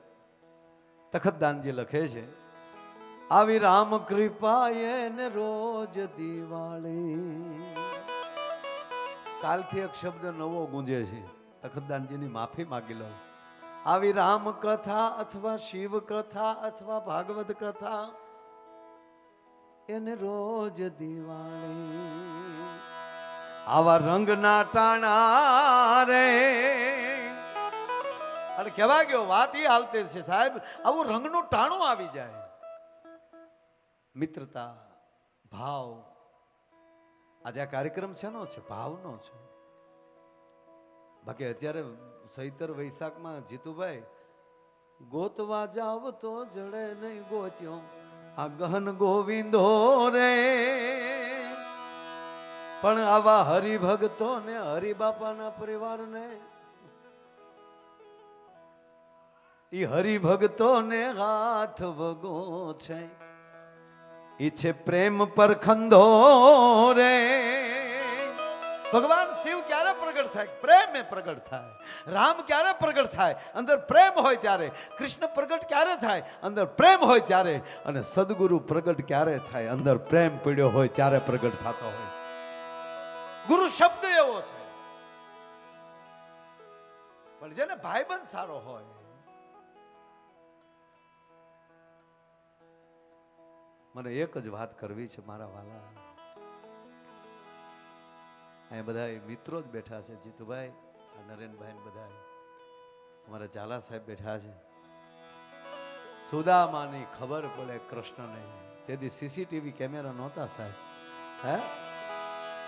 તખતદાનજી લખે છે આવી રામ કૃપાએ ને રોજ દિવાળી કાલથી એક શબ્દ નવો ગુંજે છે તખતદાનજીની માફી માગી લઉં આવી રામ કથા અથવા શિવ કથા અથવા ભાગવત કથા એને રોજ દિવાળી આવા રંગના ટાણા રે અને કહેવા ગયો વાત એ હાલતે છે સાહેબ આવું રંગનું ટાણું આવી જાય મિત્રતા ભાવ આજે આ કાર્યક્રમ શેનો છે ભાવનો છે બાકી અત્યારે સૈતર વૈશાખમાં જીતુભાઈ ગોતવા જાવ તો જડે નહીં ગોત્યો આ ગહન ગોવિંદો રે પણ આવા હરિભક્તો ને હરિબાપાના પરિવારને ઈ હરિભક્તો ને હાથ વગો છે ઈ છે પ્રેમ પરખંદો રે ભગવાન શિવ ક્યારે પ્રગટ થાય પ્રેમ એ પ્રગટ થાય રામ ક્યારે પ્રગટ થાય અંદર પ્રેમ હોય ત્યારે કૃષ્ણ પ્રગટ ક્યારે થાય અંદર પ્રેમ હોય ત્યારે અને સદગુરુ પ્રગટ ક્યારે થાય અંદર પ્રેમ પીડ્યો હોય ત્યારે પ્રગટ થતો હોય ગુરુ શબ્દ એવો છે પણ જેને ભાઈબંધ સારો હોય મને એક જ વાત કરવી છે મારા વાલા અહીંયા બધા મિત્રો જ બેઠા છે જીતુભાઈ નરેનભાઈ બધા અમારા ઝાલા સાહેબ બેઠા છે સુદામાની ખબર પડે કૃષ્ણને તેથી સીસીટીવી કેમેરા નહોતા સાહેબ હે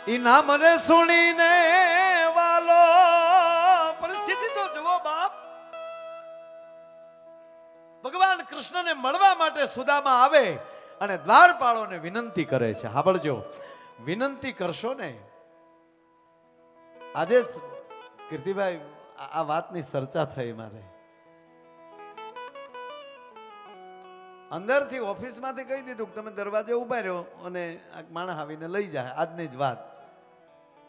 ઈ નામ મને સુણીને વાલો પરિસ્થિતિ તો જુઓ બાપ ભગવાન કૃષ્ણને મળવા માટે સુદામા આવે અને દ્વારપાળોને વિનંતી કરે છે સાંભળજો વિનંતી કરશો ને આજે કીર્તિભાઈ આ વાતની ચર્ચા થઈ મારે અંદરથી ઓફિસમાંથી કહી દીધું કે તમે દરવાજે ઉભા રહ્યો અને આ માણસ આવીને લઈ જાય આજની જ વાત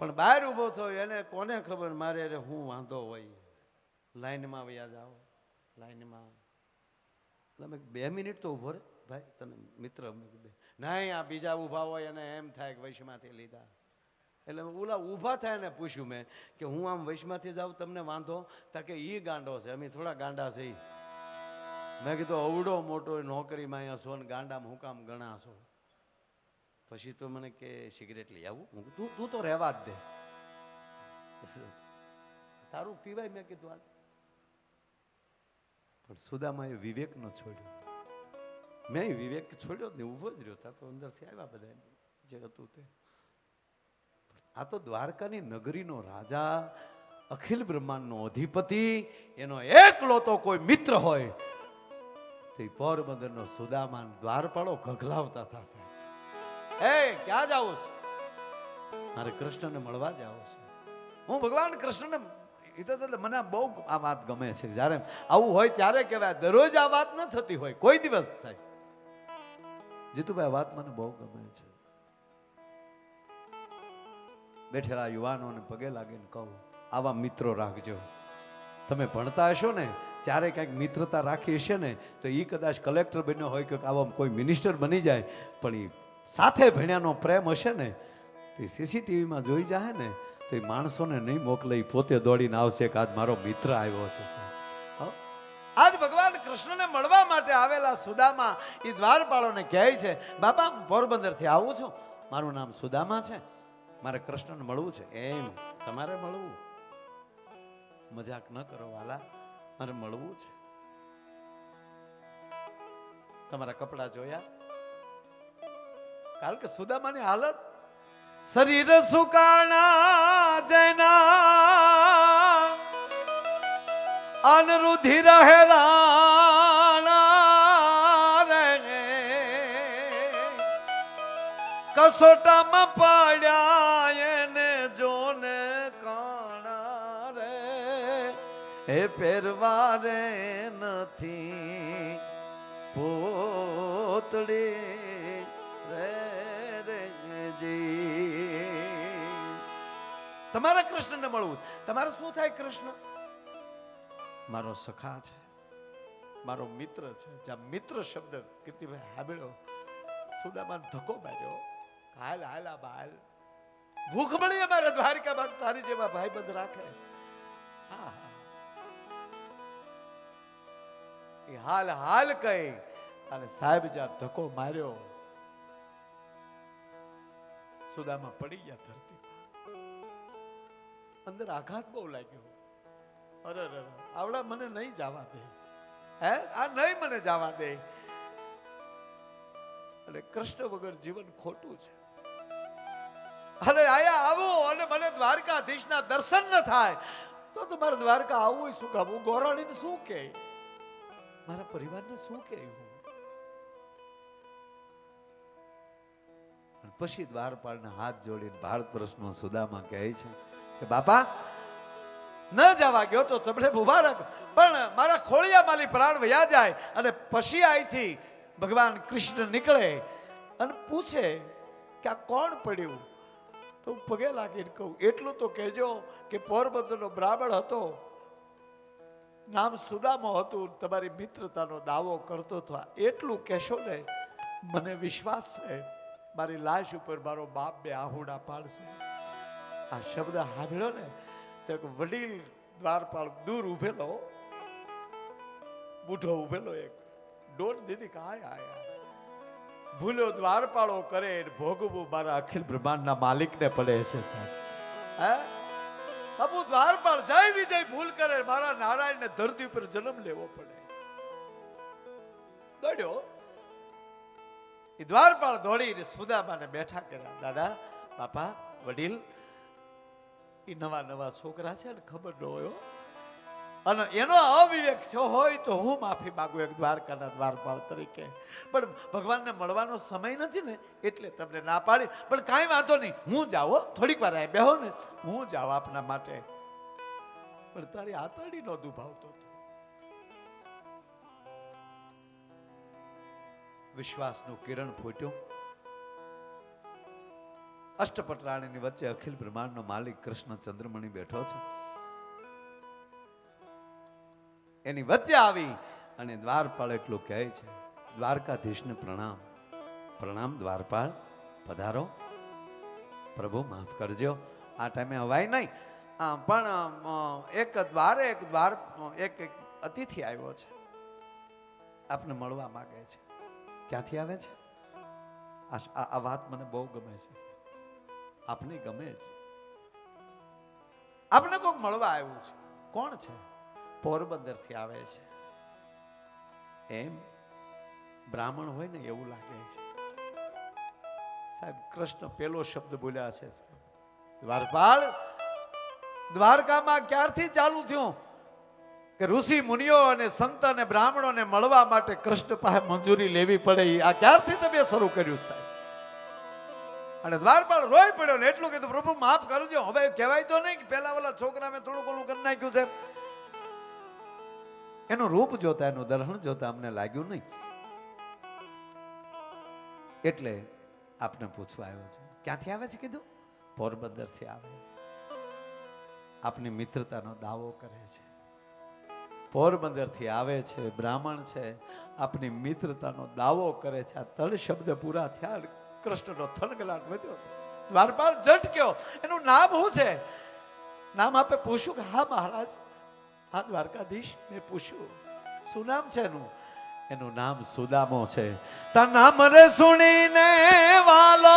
પણ બહાર ઊભો થયો એને કોને ખબર મારે હું વાંધો હોય લાઈનમાં વયા જાઓ લાઈનમાં એટલે મેં 2 મિનિટ તો ઉભો રે ભાઈ તને મિત્ર નહીં આ બીજા ઊભા હોય અને એમ થાય કે વૈશમાંથી લીધા એટલે ઓલા ઊભા થાય ને પૂછ્યું મેં કે હું આમ વૈશમાંથી જાઉં તમને વાંધો તા કે ઈ ગાંડો છે અમે થોડા ગાંડા છે મેં કીધું અવડો મોટો નોકરીમાં અહીંયા છો ને ગાંડામાં હું કામ ગણા છો પછી તો મને કે સિગરેટ લઈ આવું હું તું તો રહેવા જ દે તારું પીવાય મેં કીધું આ પણ સુદામાએ વિવેક ન છોડ્યો મેં વિવેક છોડ્યો જ નહીં ઊભો જ રહ્યો તા તો અંદરથી આવ્યા બધા જે હતું તે આ તો દ્વારકાની નગરીનો રાજા અખિલ બ્રહ્માંડનો અધિપતિ એનો એકલો તો કોઈ મિત્ર હોય તો પોરબંદરનો સુદામાન દ્વારપાળો ગગલાવતા થશે એ ક્યાં જાવ છે મારે કૃષ્ણને મળવા જાવ છે હું ભગવાન કૃષ્ણને એટલે મને બહુ આ વાત ગમે છે જ્યારે આવું હોય ત્યારે કહેવાય દરરોજ આ વાત ન થતી હોય કોઈ દિવસ થાય જીતુભાઈ વાત મને બહુ ગમે છે બેઠેલા યુવાનોને પગે લાગીને કહું આવા મિત્રો રાખજો તમે ભણતા હશો ને ત્યારે કંઈક મિત્રતા રાખી હશે ને તો એ કદાચ કલેક્ટર બન્યો હોય કે આવા કોઈ મિનિસ્ટર બની જાય પણ એ સાથે ભણ્યાનો પ્રેમ હશે ને તો એ સીસીટીવીમાં જોઈ જાય ને તો એ માણસોને નહીં મોકલે એ પોતે દોડીને આવશે કે આજ મારો મિત્ર આવ્યો છે આજ ભગવાન કૃષ્ણને મળવા માટે આવેલા સુદામા એ દ્વારપાળોને કહે છે બાપા હું પોરબંદરથી આવું છું મારું નામ સુદામા છે મારે કૃષ્ણને મળવું છે એમ તમારે મળવું મજાક ન કરો વાલા મારે મળવું છે તમારા કપડા જોયા કારણ કે સુદામાની હાલત શરીર સુકાણા જૈના અનરુધિર હેરાણા રે કસોટામાં પડ્યા એને જોને કાણા રે પહેરવા રે નથી પોતડી રે રે જી. તમારા કૃષ્ણને મળવું છે. તમારે શું થાય? કૃષ્ણ મારો સખા છે, મારો મિત્ર છે. જ્યાં મિત્ર શબ્દ કીર્તિભાઈ હાબેળો સુદામાને ધક્કો માર્યો. હાલ હાલ આ બાલ ભૂખ મળી અમારે દ્વારકામાં તારી જેવા ભાઈબંધ રાખે. હા એ હાલ હાલ કહી અને સાહેબ જ્યાં ધક્કો માર્યો સુદામા પડી ગયા ધરતી. અંદર આઘાત બહુ લાગ્યો. અરે અરે આવડા મને નહીં જવા દે, હે આ નહીં મને જવા દે. અને કૃષ્ણ વગર જીવન ખોટું છે. અને આયા આવો અને મને દ્વારકાધીશના દર્શન ન થાય તો તમારે દ્વારકા આવવું શું કામ? હું ગોરાણીને શું કહે, મારા પરિવારને શું કહે? પછી દ્વારપાળના હાથ જોડીને ભારત વર્ષનો સુદામા કહે છે કે બાપા ન જવા ગયો તો તમને મુબારક, પણ મારા ખોળિયા માલી પ્રાણ વયા જાય અને પછી અહીંથી ભગવાન કૃષ્ણ નીકળે અને પૂછે કે આ કોણ પડ્યું, તો હું પગે લાગીને કહું એટલું તો કહેજો કે પોરબંદરનો બ્રાહ્મણ હતો, નામ સુદામો હતું, તમારી મિત્રતાનો દાવો કરતો હતો. એટલું કહેશો ને મને વિશ્વાસ છે મારી લાશ ઉપર મારો બાપ બે આહુડા પાડશે. આ શબ્દ સાંભળ્યો ને તો એક વડીલ દ્વારપાળ દૂર ઉભેલો બુઢો ઉભેલો એક દોઢ દીધી કે આય આયા ભૂલ્યો દ્વારપાળો કરે ભોગવું મારા અખિલ બ્રહ્માંડના માલિકને પડે છે સાહેબ. હે બાપુ દ્વારપાળ જય વિજય ભૂલ કરે મારા નારાયણને ધરતી ઉપર જન્મ લેવો પડે. દોડ્યો એ દ્વારપાળ દોડીને સુદામાને બેઠા કર્યા. દાદા બાપા વડીલ એ નવા નવા છોકરા છે ને ખબર ન હોય અને એનો અવિવેક થયો હોય તો હું માફી માંગુ એક દ્વારકાના દ્વારપાળ તરીકે, પણ ભગવાનને મળવાનો સમય નથી ને એટલે તમને ના પાડી. પણ કાંઈ વાંધો નહીં, હું જાઉં થોડીક વાર આ બેહો ને, હું જાઉં આપના માટે. પણ તારી આતરડી નો દુભાવતો હતો. વિશ્વાસનું કિરણ ફૂટ્યું. અષ્ટપટરાણીની વચ્ચે અખિલ બ્રહ્માંડનો માલિક કૃષ્ણ ચંદ્રમણી બેઠો છે. એની વચ્ચે આવી અને દ્વારપાળ એટલું કહે છે દ્વારકાધીશને પ્રણામ. પ્રણામ દ્વારપાળ, પધારો. પ્રભુ માફ કરજો આ ટાઈમે હવાય નહીં, પણ એક અતિથિ આવ્યો છે આપને મળવા માંગે છે. ક્યાંથી આવે છે? આ વાત મને બહુ ગમે છે. આપને ગમે જ. આપને કોઈક મળવા આવ્યું છે. કોણ છે? પોરબંદર થી આવે છે. એમ બ્રાહ્મણ હોય ને એવું લાગે છે સાહેબ. કૃષ્ણ પેલો શબ્દ બોલ્યા છે દ્વારપાળ, દ્વારકામાં ક્યારથી ચાલુ થયું કે ઋષિ મુનિઓ અને સંત અને બ્રાહ્મણોને મળવા માટે કૃષ્ણ પાસે મંજૂરી લેવી પડે? આ ક્યારથી તમે શરૂ કર્યું સાહેબ? અને દ્વારપાળ રોઈ પડ્યો ને એટલું કીધું પ્રભુ માફ કરજો. હવે કહેવાય તો નહીં કે પેલા વાળા છોકરા મેં થોડું ઘણું કરી નાખ્યું છે. એનું રૂપ જોતા એનું દર્શન જોતા અમને લાગ્યું નહીં એટલે આપને પૂછવા આવ્યો છું. ક્યાંથી આવે છે કીધું? પોરબંદર થી આવે છે. આપની મિત્રતાનો દાવો કરે છે. પોરબંદર થી આવે છે, બ્રાહ્મણ છે, આપની મિત્રતાનો દાવો કરે છે. આ ત્રણ શબ્દ પૂરા થયા કૃષ્ણનો થનગલાટ વધ્યો છે. દ્વારપાળ ઝટક્યો. એનું નામ શું છે? નામ આપે પૂછ્યું કે હા મહારાજ, હા દ્વારકાધીશ. મેં પૂછ્યું શું નામ છે એનું? એનું નામ સુદામો છે. તા નામ રે સુણીને વાલો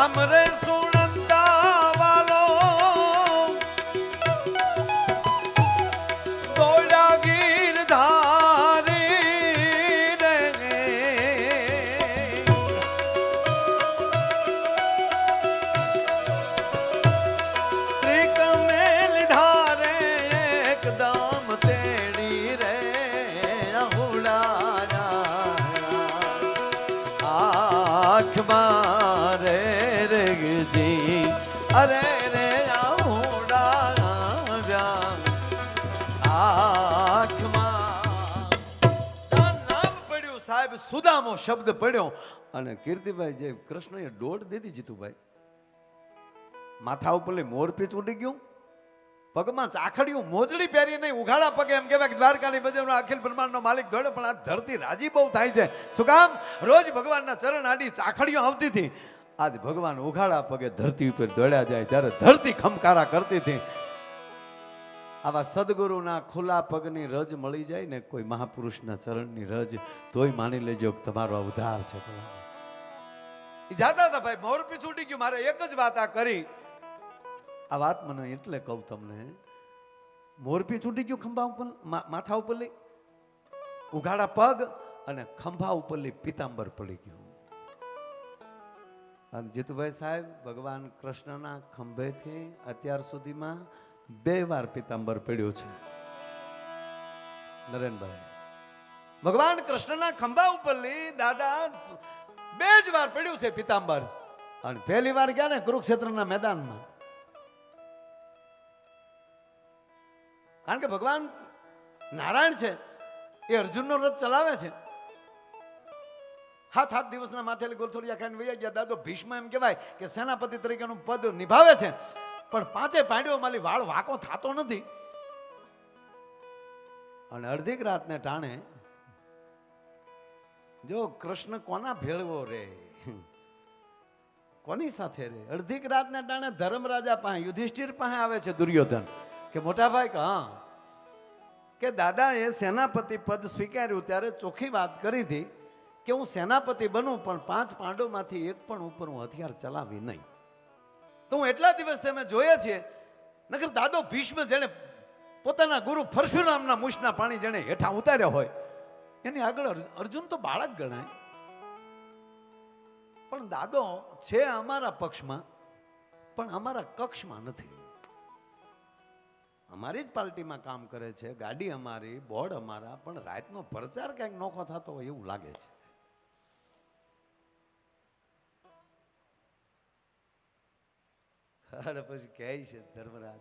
રામ રે સુનંદા વાલો દોડા ગીર ધારી રે ત્રિકમેલ ધારે એકદમ તેડી રે આંખ મારે રેગજી અરે રે આહુડા આંખમાં નામ પડ્યું સાહેબ સુદામો શબ્દ પડ્યો અને કીર્તિભાઈ જે કૃષ્ણએ દોડ દીધી જીતુભાઈ માથા ઉપર મોરપીચ ઉડી ગયું પગમાં ચાખડિયું મોજડી પહેરી નહીં ઉઘાડા પગે એમ કહેવાય કે દ્વારકાની બજારનો અખિલ બ્રહ્માંડનો માલિક દોડે પણ આ ધરતી રાજી બહુ થાય છે શું કામ રોજ ભગવાનના ચરણ આડી ચાખડીઓ આવતી હતી આજ ભગવાન ઉઘાડા પગે ધરતી ઉપર દોડ્યા જાય ત્યારે ધરતી ખમકારા કરતી હતી આવા સદગુરુના ખુલ્લા પગની રજ મળી જાય ને કોઈ મહાપુરુષના ચરણની રજ તોય માની લેજો કે તમારો ઉદ્ધાર છે એ જાતા હતા ભાઈ મોરપીચ ઉડી ગયું મારે એક જ વાત આ કરી આ વાત મને એટલે કહું તમને મોરપી છૂટી ગયું ખંભા ઉપર માથા ઉપર લઈ ઉઘાડા પગ અને ખંભા ઉપર લઈ પિતાંબર પડી ગયું અને જીતુભાઈ સાહેબ ભગવાન કૃષ્ણના ખંભેથી અત્યાર સુધીમાં 2 વાર પિતાંબર પડ્યો છે નરેનભાઈ ભગવાન કૃષ્ણના ખંભા ઉપર લઈ દાદા 2 જ વાર પડ્યું છે પિતાંબર અને પહેલી વાર ગયા ને કુરુક્ષેત્રના મેદાનમાં કારણ કે ભગવાન નારાયણ છે એ અર્જુનનો રથ ચલાવે છે 7 દિવસના માથેલી ગોલથોડિયા ખાઈને વૈયા ગયા દાદો ભીષ્મ એમ કહેવાય કે સેનાપતિ તરીકેનું પદ નિભાવે છે પણ 5 પાંડવો માલી વાળ વાંકો થતો નથી અને અડધીક રાતને ટાણે જો કૃષ્ણ કોના ભેળવો રે કોની સાથે રે અડધીક રાતને ટાણે ધર્મરાજા પાસે યુધિષ્ઠિર પાસે આવે છે દુર્યોધન કે મોટા ભાઈ હા કે દાદાએ સેનાપતિ પદ સ્વીકાર્યું ત્યારે ચોખ્ખી વાત કરી હતી કે હું સેનાપતિ બનું પણ 5 પાંડવોમાંથી એક પણ ઉપર હું હથિયાર ચલાવી નહીં તો હું એટલા દિવસથી અમે જોઈએ છીએ નકર દાદો ભીષ્મ જેણે પોતાના ગુરુ પરશુરામના મૂછના પાણી જેણે હેઠા ઉતાર્યા હોય એની આગળ અર્જુન તો બાળક ગણાય પણ દાદો છે અમારા પક્ષમાં પણ અમારા કક્ષમાં નથી અમારી જ પાર્ટીમાં કામ કરે છે ગાડી અમારી બોર્ડ અમારા પણ રાતનો પ્રચાર ક્યાંક નોખો થતો હોય એવું લાગે છે અરે પછી કહે છે ધર્મરાજ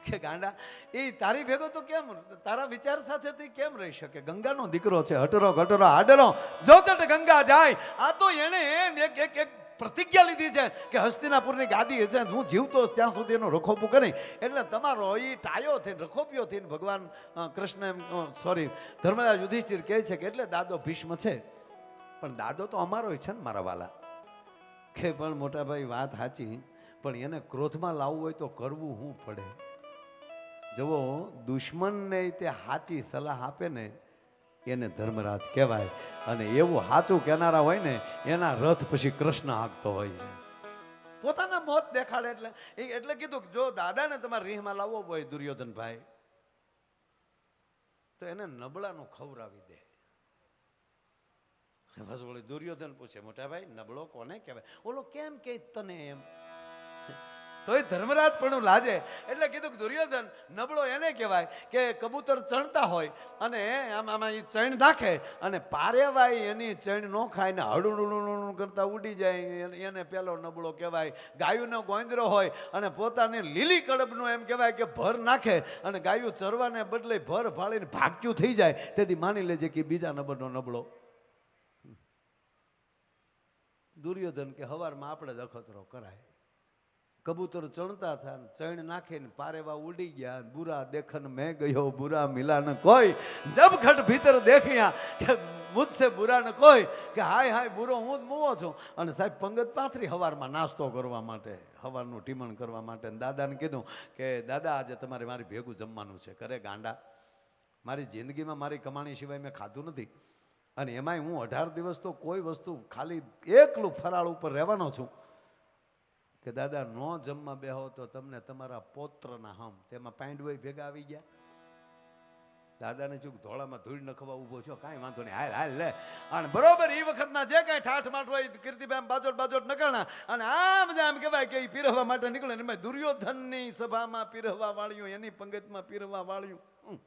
કે ગાંડા એ તારી ભેગો તો કેમ તારા વિચાર સાથે તો કેમ રહી શકે ગંગાનો દીકરો છે હટરો ઘટરો આડરો જો તટ ગંગા જાય આ તો એને એક પ્રતિજ્ઞા લીધી છે કે હસ્તિનાપુરની ગાદી હશે હું જીવતો ત્યાં સુધી એનો રખોપું કરી એટલે તમારો એ ટાયો થઈને રખોપિયો થઈને ભગવાન કૃષ્ણ એમ સોરી ધર્મરાજ યુધિષ્ઠિર કહે છે કે એટલે દાદો ભીષ્મ છે પણ દાદો તો અમારો છે ને મારા વાલા કે પણ મોટા ભાઈ વાત સાચી પણ એને ક્રોધમાં લાવવું હોય તો કરવું શું પડે જુઓ દુશ્મનને તે સાચી સલાહ આપે ને એને ધર્મરાજ કહેવાય અને એવું સાચું કહેનારા હોય ને એના રથ પછી કૃષ્ણ હાંકતો હોય છે પોતાના મોત દેખાડે એટલે કીધું કે જો દાદાને તમારે રીહમાં લાવવો હોય દુર્યોધનભાઈ તો એને નબળાનું ખવડાવી દે બસ ઓલી દુર્યોધન પૂછે મોટા ભાઈ નબળો કોને કહેવાય ઓલો કેમ કે તને એમ તોય ધર્મરાજ પણ લાજે એટલે કીધું કે દુર્યોધન નબળો એને કહેવાય કે કબૂતર ચણતા હોય અને આમાં એ ચણ નાખે અને પારેવાય એની ચણ ન ખાય ને હળું કરતા ઉડી જાય એને પેલો નબળો કહેવાય ગાયુંનો ગોંદરો હોય અને પોતાની લીલી કડબનું એમ કહેવાય કે ભર નાખે અને ગાયું ચરવાને બદલે ભર ફાળીને ભાગ્યું થઈ જાય તેથી માની લેજે કે બીજા નંબરનો નબળો દુર્યોધન કે હવારમાં આપણે જ અખતરો કરાય કબૂતર ચણતા था चण नाखे पारेवा उड़ी गया बुरा देखन मैं गयो बुरा मिला न कोई जब घट भीतर देखिया कि मुझसे बुरा न कोई कि हाय हाय बुरो हूँ मुवो छूं અને સાહેબ પંગત પાથરી હવારમાં નાસ્તો કરવા માટે હવારનું ટીમણ કરવા માટે દાદાને કીધું કે દાદા આજે તમારે મારી ભેગું જમવાનું છે કરે ગાંડા મારી જિંદગીમાં મારી કમાણી સિવાય મેં ખાધું નથી અને એમાંય હું 18 દિવસ તો કોઈ વસ્તુ ખાલી એકલું ફરાળ ઉપર રહેવાનો છું કે દાદા નો જમવા બેહો તો તમને તમારા પૌત્રના હમ તેમાં પાંડવોય ભેગા આવી ગયા. દાદાને ચૂક ધોળામાં ધૂળ નખવા ઊભો છો, કાંઈ વાંધો નહીં, હાલ હાલ લે. અને બરોબર એ વખતના જે કાંઈ ઠાઠ માઠ હોય કીર્તિભાઈ બાજોટ બાજોટ નકળના અને આમ જ આમ કહેવાય કે એ પીરવવા માટે નીકળે ને એમાં દુર્યોધનની સભામાં પીરવવા વાળ્યું, એની પંગતમાં પીરવવા વાળ્યું.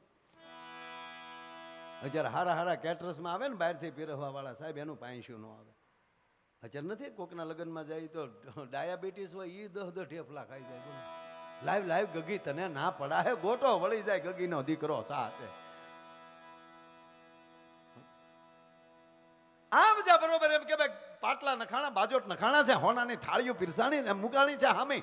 અત્યારે હારા હારા કેટરસમાં આવે ને બહારથી પીરવવા વાળા સાહેબ, એનું પાંસ્યું ન આવે. અત્યારે નથી કોકના લગ્નમાં જાય તો ડાયાબિટીસ હોય એ 10 ઠેફલા ખાઈ જાય. બોલો લાઈવ લાઈવ ગગી તને ના પડાહે, ગોટો વળી જાય ગગીનો દીકરો સાથે. આમ જા બરોબર એમ કે ભાઈ પાટલા નખાણા બાજોટ નખાણા છે, હોનાની થાળીઓ પીરસાણી મુકાણી છે સામે.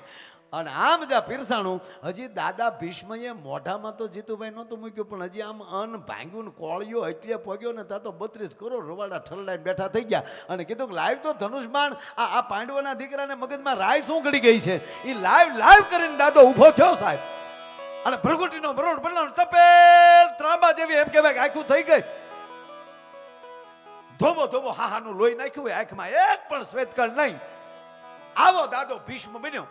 અને આમ જા પીરસાણું. હજી દાદા ભીષ્મએ મોઢામાં તો જીતુભાઈ નહોતું મૂક્યું, પણ હજી આમ અન્ન ભાંગ્યું ને કોળિયો એટલે પગ્યો ને તા તો 32 કરોડ રવાડા ઠરલાઈને બેઠા થઈ ગયા. અને કીધું કે લાઈવ તો ધનુષ બાણ આ પાંડવોના દીકરાને મગજમાં રાય શું ગળી ગઈ છે એ લાઈવ કરીને દાદો ઊભો થયો સાહેબ. અને ભ્રગુટીનો બરોડ બદલાનો તપેલ ત્રાંબા જેવી એમ કહેવાય કે આખું થઈ ગઈ. ધોબો ધોબો હાહાનું લોહી નાખ્યું હોય આંખમાં, એક પણ શ્વેતકળ નહીં. આવો દાદો ભીષ્મ બન્યો.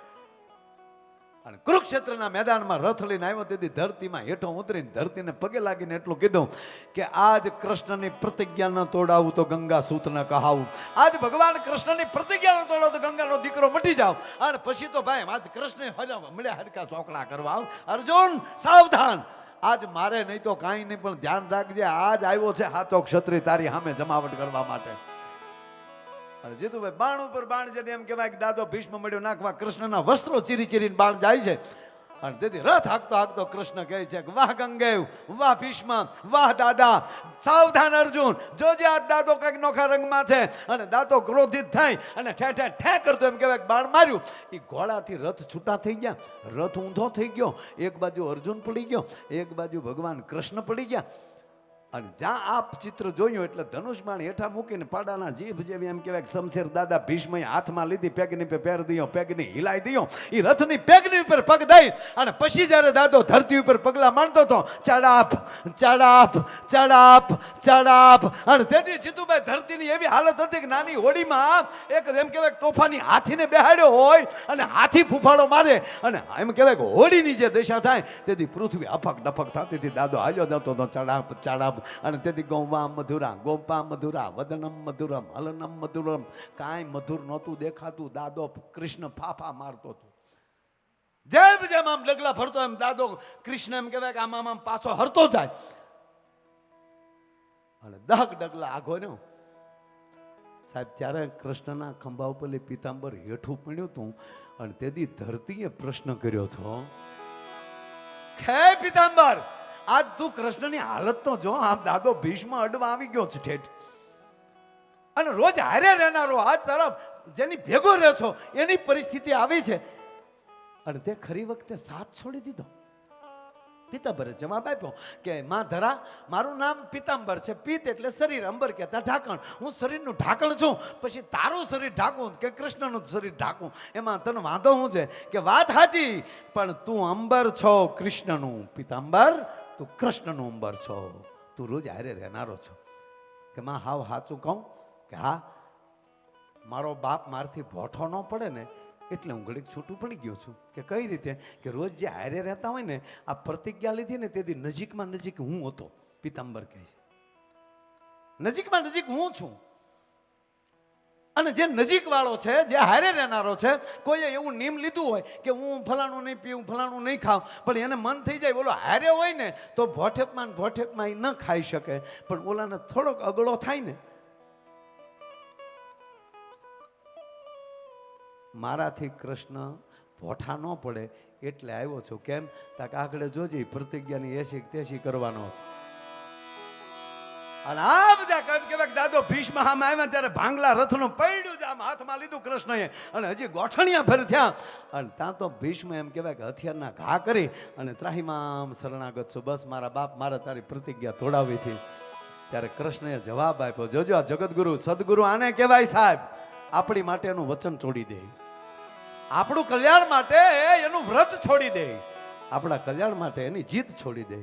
અને કુરુક્ષેત્રના મેદાનમાં રથ લઈને આવ્યો તેથી ધરતીમાં હેઠો ઉતરીને ધરતીને પગે લાગીને એટલું કીધું કે આજ કૃષ્ણની પ્રતિજ્ઞા ન તોડાવું તો ગંગા સૂત ન કહાવું. આજ ભગવાન કૃષ્ણની પ્રતિજ્ઞા ન તોડાવું તો ગંગાનો દીકરો મટી જાવ. અને પછી તો ભાઈ આજ કૃષ્ણ મળ્યા હરકા ચોકડા કરવા. અર્જુન સાવધાન, આજ મારે નહીં તો કાંઈ નહીં, પણ ધ્યાન રાખજે આજ આવ્યો છે હાથો ક્ષત્રિય તારી સામે જમાવટ કરવા માટે. અને જીતુભાઈ બાણ ઉપર બાણ જઈને એમ કહેવાય કે દાદો ભીષ્મ મળ્યો નાખવા કૃષ્ણના વસ્ત્રો ચીરી ચીરીને બાણ જાય છે. અને તેથી રથ હાંકતો હાંકતો કૃષ્ણ કહે છે કે વાહ ગંગેવ, વાહ ભીષ્મ, વાહ દાદા, સાવધાન અર્જુન, જોજે આ દાદો કઈક નોખા રંગમાં છે. અને દાદો ક્રોધિત થાય અને ઠે ઠે ઠે કરતો એમ કહેવાય બાણ માર્યું. એ ઘોડાથી રથ છૂટા થઈ ગયા, રથ ઊંધો થઈ ગયો. એક બાજુ અર્જુન પડી ગયો, એક બાજુ ભગવાન કૃષ્ણ પડી ગયા. અને જ્યાં આપ ચિત્ર જોયું એટલે ધનુષબાણ હેઠા મૂકીને પાડાના જીભ જેવી એમ કહેવાય શમશેર દાદા ભીષ્મએ હાથમાં લીધી, પેગની પર પેર દીયો, પેગની હિલાઈ દીયો. એ રથની પેગની ઉપર પગ દઈ અને પછી જ્યારે દાદો ધરતી ઉપર પગલા માંડતો હતો, ચડાપ ચડાપ ચડાપ ચડાપ. અને તેથી જીતુભાઈ ધરતીની એવી હાલત હતી કે નાની હોડીમાં એક એમ કહેવાય તોફાની હાથીને બેહાડ્યો હોય અને હાથી ફૂફાડો મારે અને એમ કહેવાય કે હોડીની જે દશા થાય તેથી પૃથ્વી અફક ડફક થતી હતી. દાદો હાલ્યો જતો હતો ચડાપ ચડાપ. અને તેથી ગૌવા મધુરા, ગોપા મધુરા, વદનમ મધુરમ, હલનમ મધુરમ. કાંઈ મધુર નહોતું દેખાતું. દાદો કૃષ્ણ ફાફા મારતો હતો. જેમ જેમ આમ ડગલા ફરતો એમ દાદો કૃષ્ણ એમ કહેવાય કે આમ આમ પાછો હરતો જાય. અને દહક ડગલા આગો નો સાહેબ ત્યારે કૃષ્ણના ખંભા ઉપર પીતાંબર હેઠું પડ્યું હતું. અને તેથી ધરતીએ પ્રશ્ન કર્યો હતો કે પીતાંબર આજ તું કૃષ્ણની હાલત તો જો. આમ દાદો ભીષ્મ અડવા આવી ગયો છે ઠેઠ. અને રોજ હારે રહેનારો આજ તરફ જેની ભેગો રહ્યો છો એની પરિસ્થિતિ આવી છે. અને તે ખરી વખતે સાથ છોડી દીધો. પિતાંબરે જવાબ આપ્યો કે માં ધરા, મારું નામ પિતાંબર છે. પિત્ત એટલે શરીર, અંબર કહેતા ઢાંકણ. હું શરીરનું ઢાંકણ છું, પછી તારું શરીર ઢાંકું કે કૃષ્ણનું શરીર ઢાંકું, એમાં તને વાંધો શું છે? કે વાત સાચી, પણ તું અંબર છો કૃષ્ણનું. પિતાંબર તું કૃષ્ણનું અંબર છો, તું રોજ હારે રહેનારો છો. કે માં હાવ સાચું કહું કે હા, મારો બાપ મારથી ભોઠો ન પડે ને એટલે હું ઘડીક છૂટું પડી ગયો છું. કે કઈ રીતે? કે રોજ જે હારે રહેતા હોય ને, આ પ્રતિજ્ઞા લીધી ને તેથી નજીકમાં નજીક હું હતો. પિતાંબર કહે છે નજીકમાં નજીક હું છું. અને જે નજીક વાળો છે, જે હારે રહેનારો છે, કોઈએ એવું નિયમ લીધું હોય કે હું ફલાણું નહીં પીવું, ફલાણું નહીં ખાવ, પણ એને મન થઈ જાય બોલો હારે હોય ને તો ભોઠેપમાં એ ન ખાઈ શકે, પણ ઓલાને થોડોક અગળો થાય ને. મારાથી કૃષ્ણ ભોઠા ન પડે એટલે આવ્યો છું. કેમ? તાકે આગળ જોજે પ્રતિજ્ઞાની એસી તેસી કરવાનો છે. અને આ બધા કહેવાય દાદો ભીષ્મ સામે આવ્યા ત્યારે ભાંગલા રથનું પૈડું જ આમ હાથમાં લીધું કૃષ્ણએ અને હજી ગોઠણિયા ફેર થયા. અને ત્યાં તો ભીષ્મ એમ કહેવાય કે હથિયારના ઘા કરી અને ત્રાહીમામ શરણાગત છું, બસ મારા બાપ મારે તારી પ્રતિજ્ઞા તોડાવી હતી. ત્યારે કૃષ્ણએ જવાબ આપ્યો, જોજો આ જગતગુરુ સદગુરુ આને કહેવાય સાહેબ, આપણી માટે એનું વચન છોડી દે, આપણું કલ્યાણ માટે એનું વ્રત છોડી દે, આપણા કલ્યાણ માટે એની જીત છોડી દે.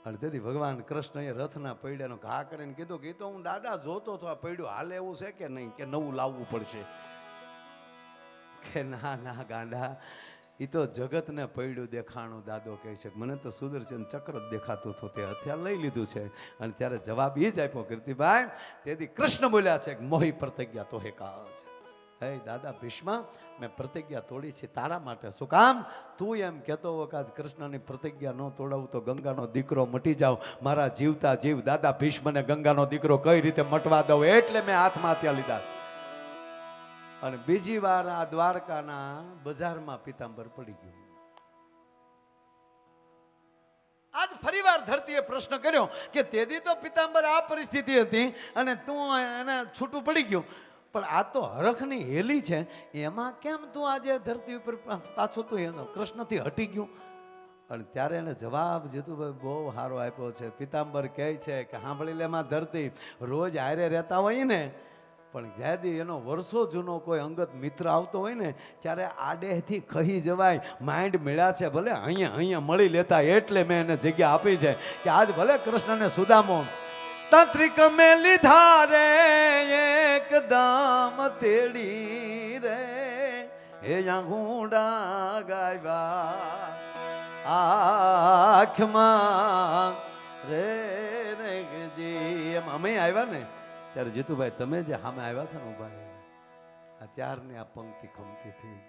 અને તેથી ભગવાન કૃષ્ણએ રથના પૈડાનો ઘા કરીને કીધું કે તો હું દાદા જોતો તો આ પૈડું હાલે એવું છે કે નહીં, કે નવું લાવવું પડશે. કે ના ના ગાંડા, એ તો જગતને પડ્યું દેખાણું. દાદો કહે છે મને તો સુદર્શન ચક્ર જ દેખાતું હતું, તે હથિયાર લઈ લીધું છે. અને ત્યારે જવાબ એ જ આપ્યો કીર્તિભાઈ, તેથી કૃષ્ણ બોલ્યા છે કે મોહી પ્રતિજ્ઞા તો હેકા છે. હે દાદા ભીષ્મ, મેં પ્રતિજ્ઞા તોડી છે તારા માટે. શું કામ? તું એમ કહેતો હો કે આજ કૃષ્ણની પ્રતિજ્ઞા ન તોડાવું તો ગંગાનો દીકરો મટી જાવ. મારા જીવતા જીવ દાદા ભીષ્મને ગંગાનો દીકરો કઈ રીતે મટવા દઉં, એટલે મેં હાથમાં હથિયાર લીધા. અને બીજી વાર આ દ્વારકાના બજારમાં પિતાંબર પડી ગયું. આજ ફરીવાર ધરતીએ પ્રશ્ન કર્યો કે તેદી તો પિતાંબર આ પરિસ્થિતિ હતી અને તું એને છૂટું પડી ગયું, પણ આ તો હરખની હેલી છે, એમાં કેમ તું આજે ધરતી ઉપર પાછો તું એનો કૃષ્ણથી હટી ગયું? અને ત્યારે એને જવાબ જીતુભાઈ બહુ સારો આપ્યો છે. પિતાંબર કહે છે કે સાંભળી લેમાં ધરતી, રોજ હારે રહેતા હોય ને, પણ જ્યાદી એનો વર્ષો જૂનો કોઈ અંગત મિત્ર આવતો હોય ને, ત્યારે આડેથી કહી જવાય માઇન્ડ મળ્યા છે, ભલે અહીંયા મળી લેતા, એટલે મેં એને જગ્યા આપી છે કે આજ ભલે કૃષ્ણને સુદામો તાંત્રિક મેં લીધા રે એકદમ તેડી રે, હે ગુંડા ગાયવા આંખમાં રે રે જી. એમ અમે આવ્યા ને ત્યારે જીતુભાઈ તમે જે સામે આવ્યા છો ને ઉભા, આ ત્યારની આ પંક્તિ ખમતી થઈ.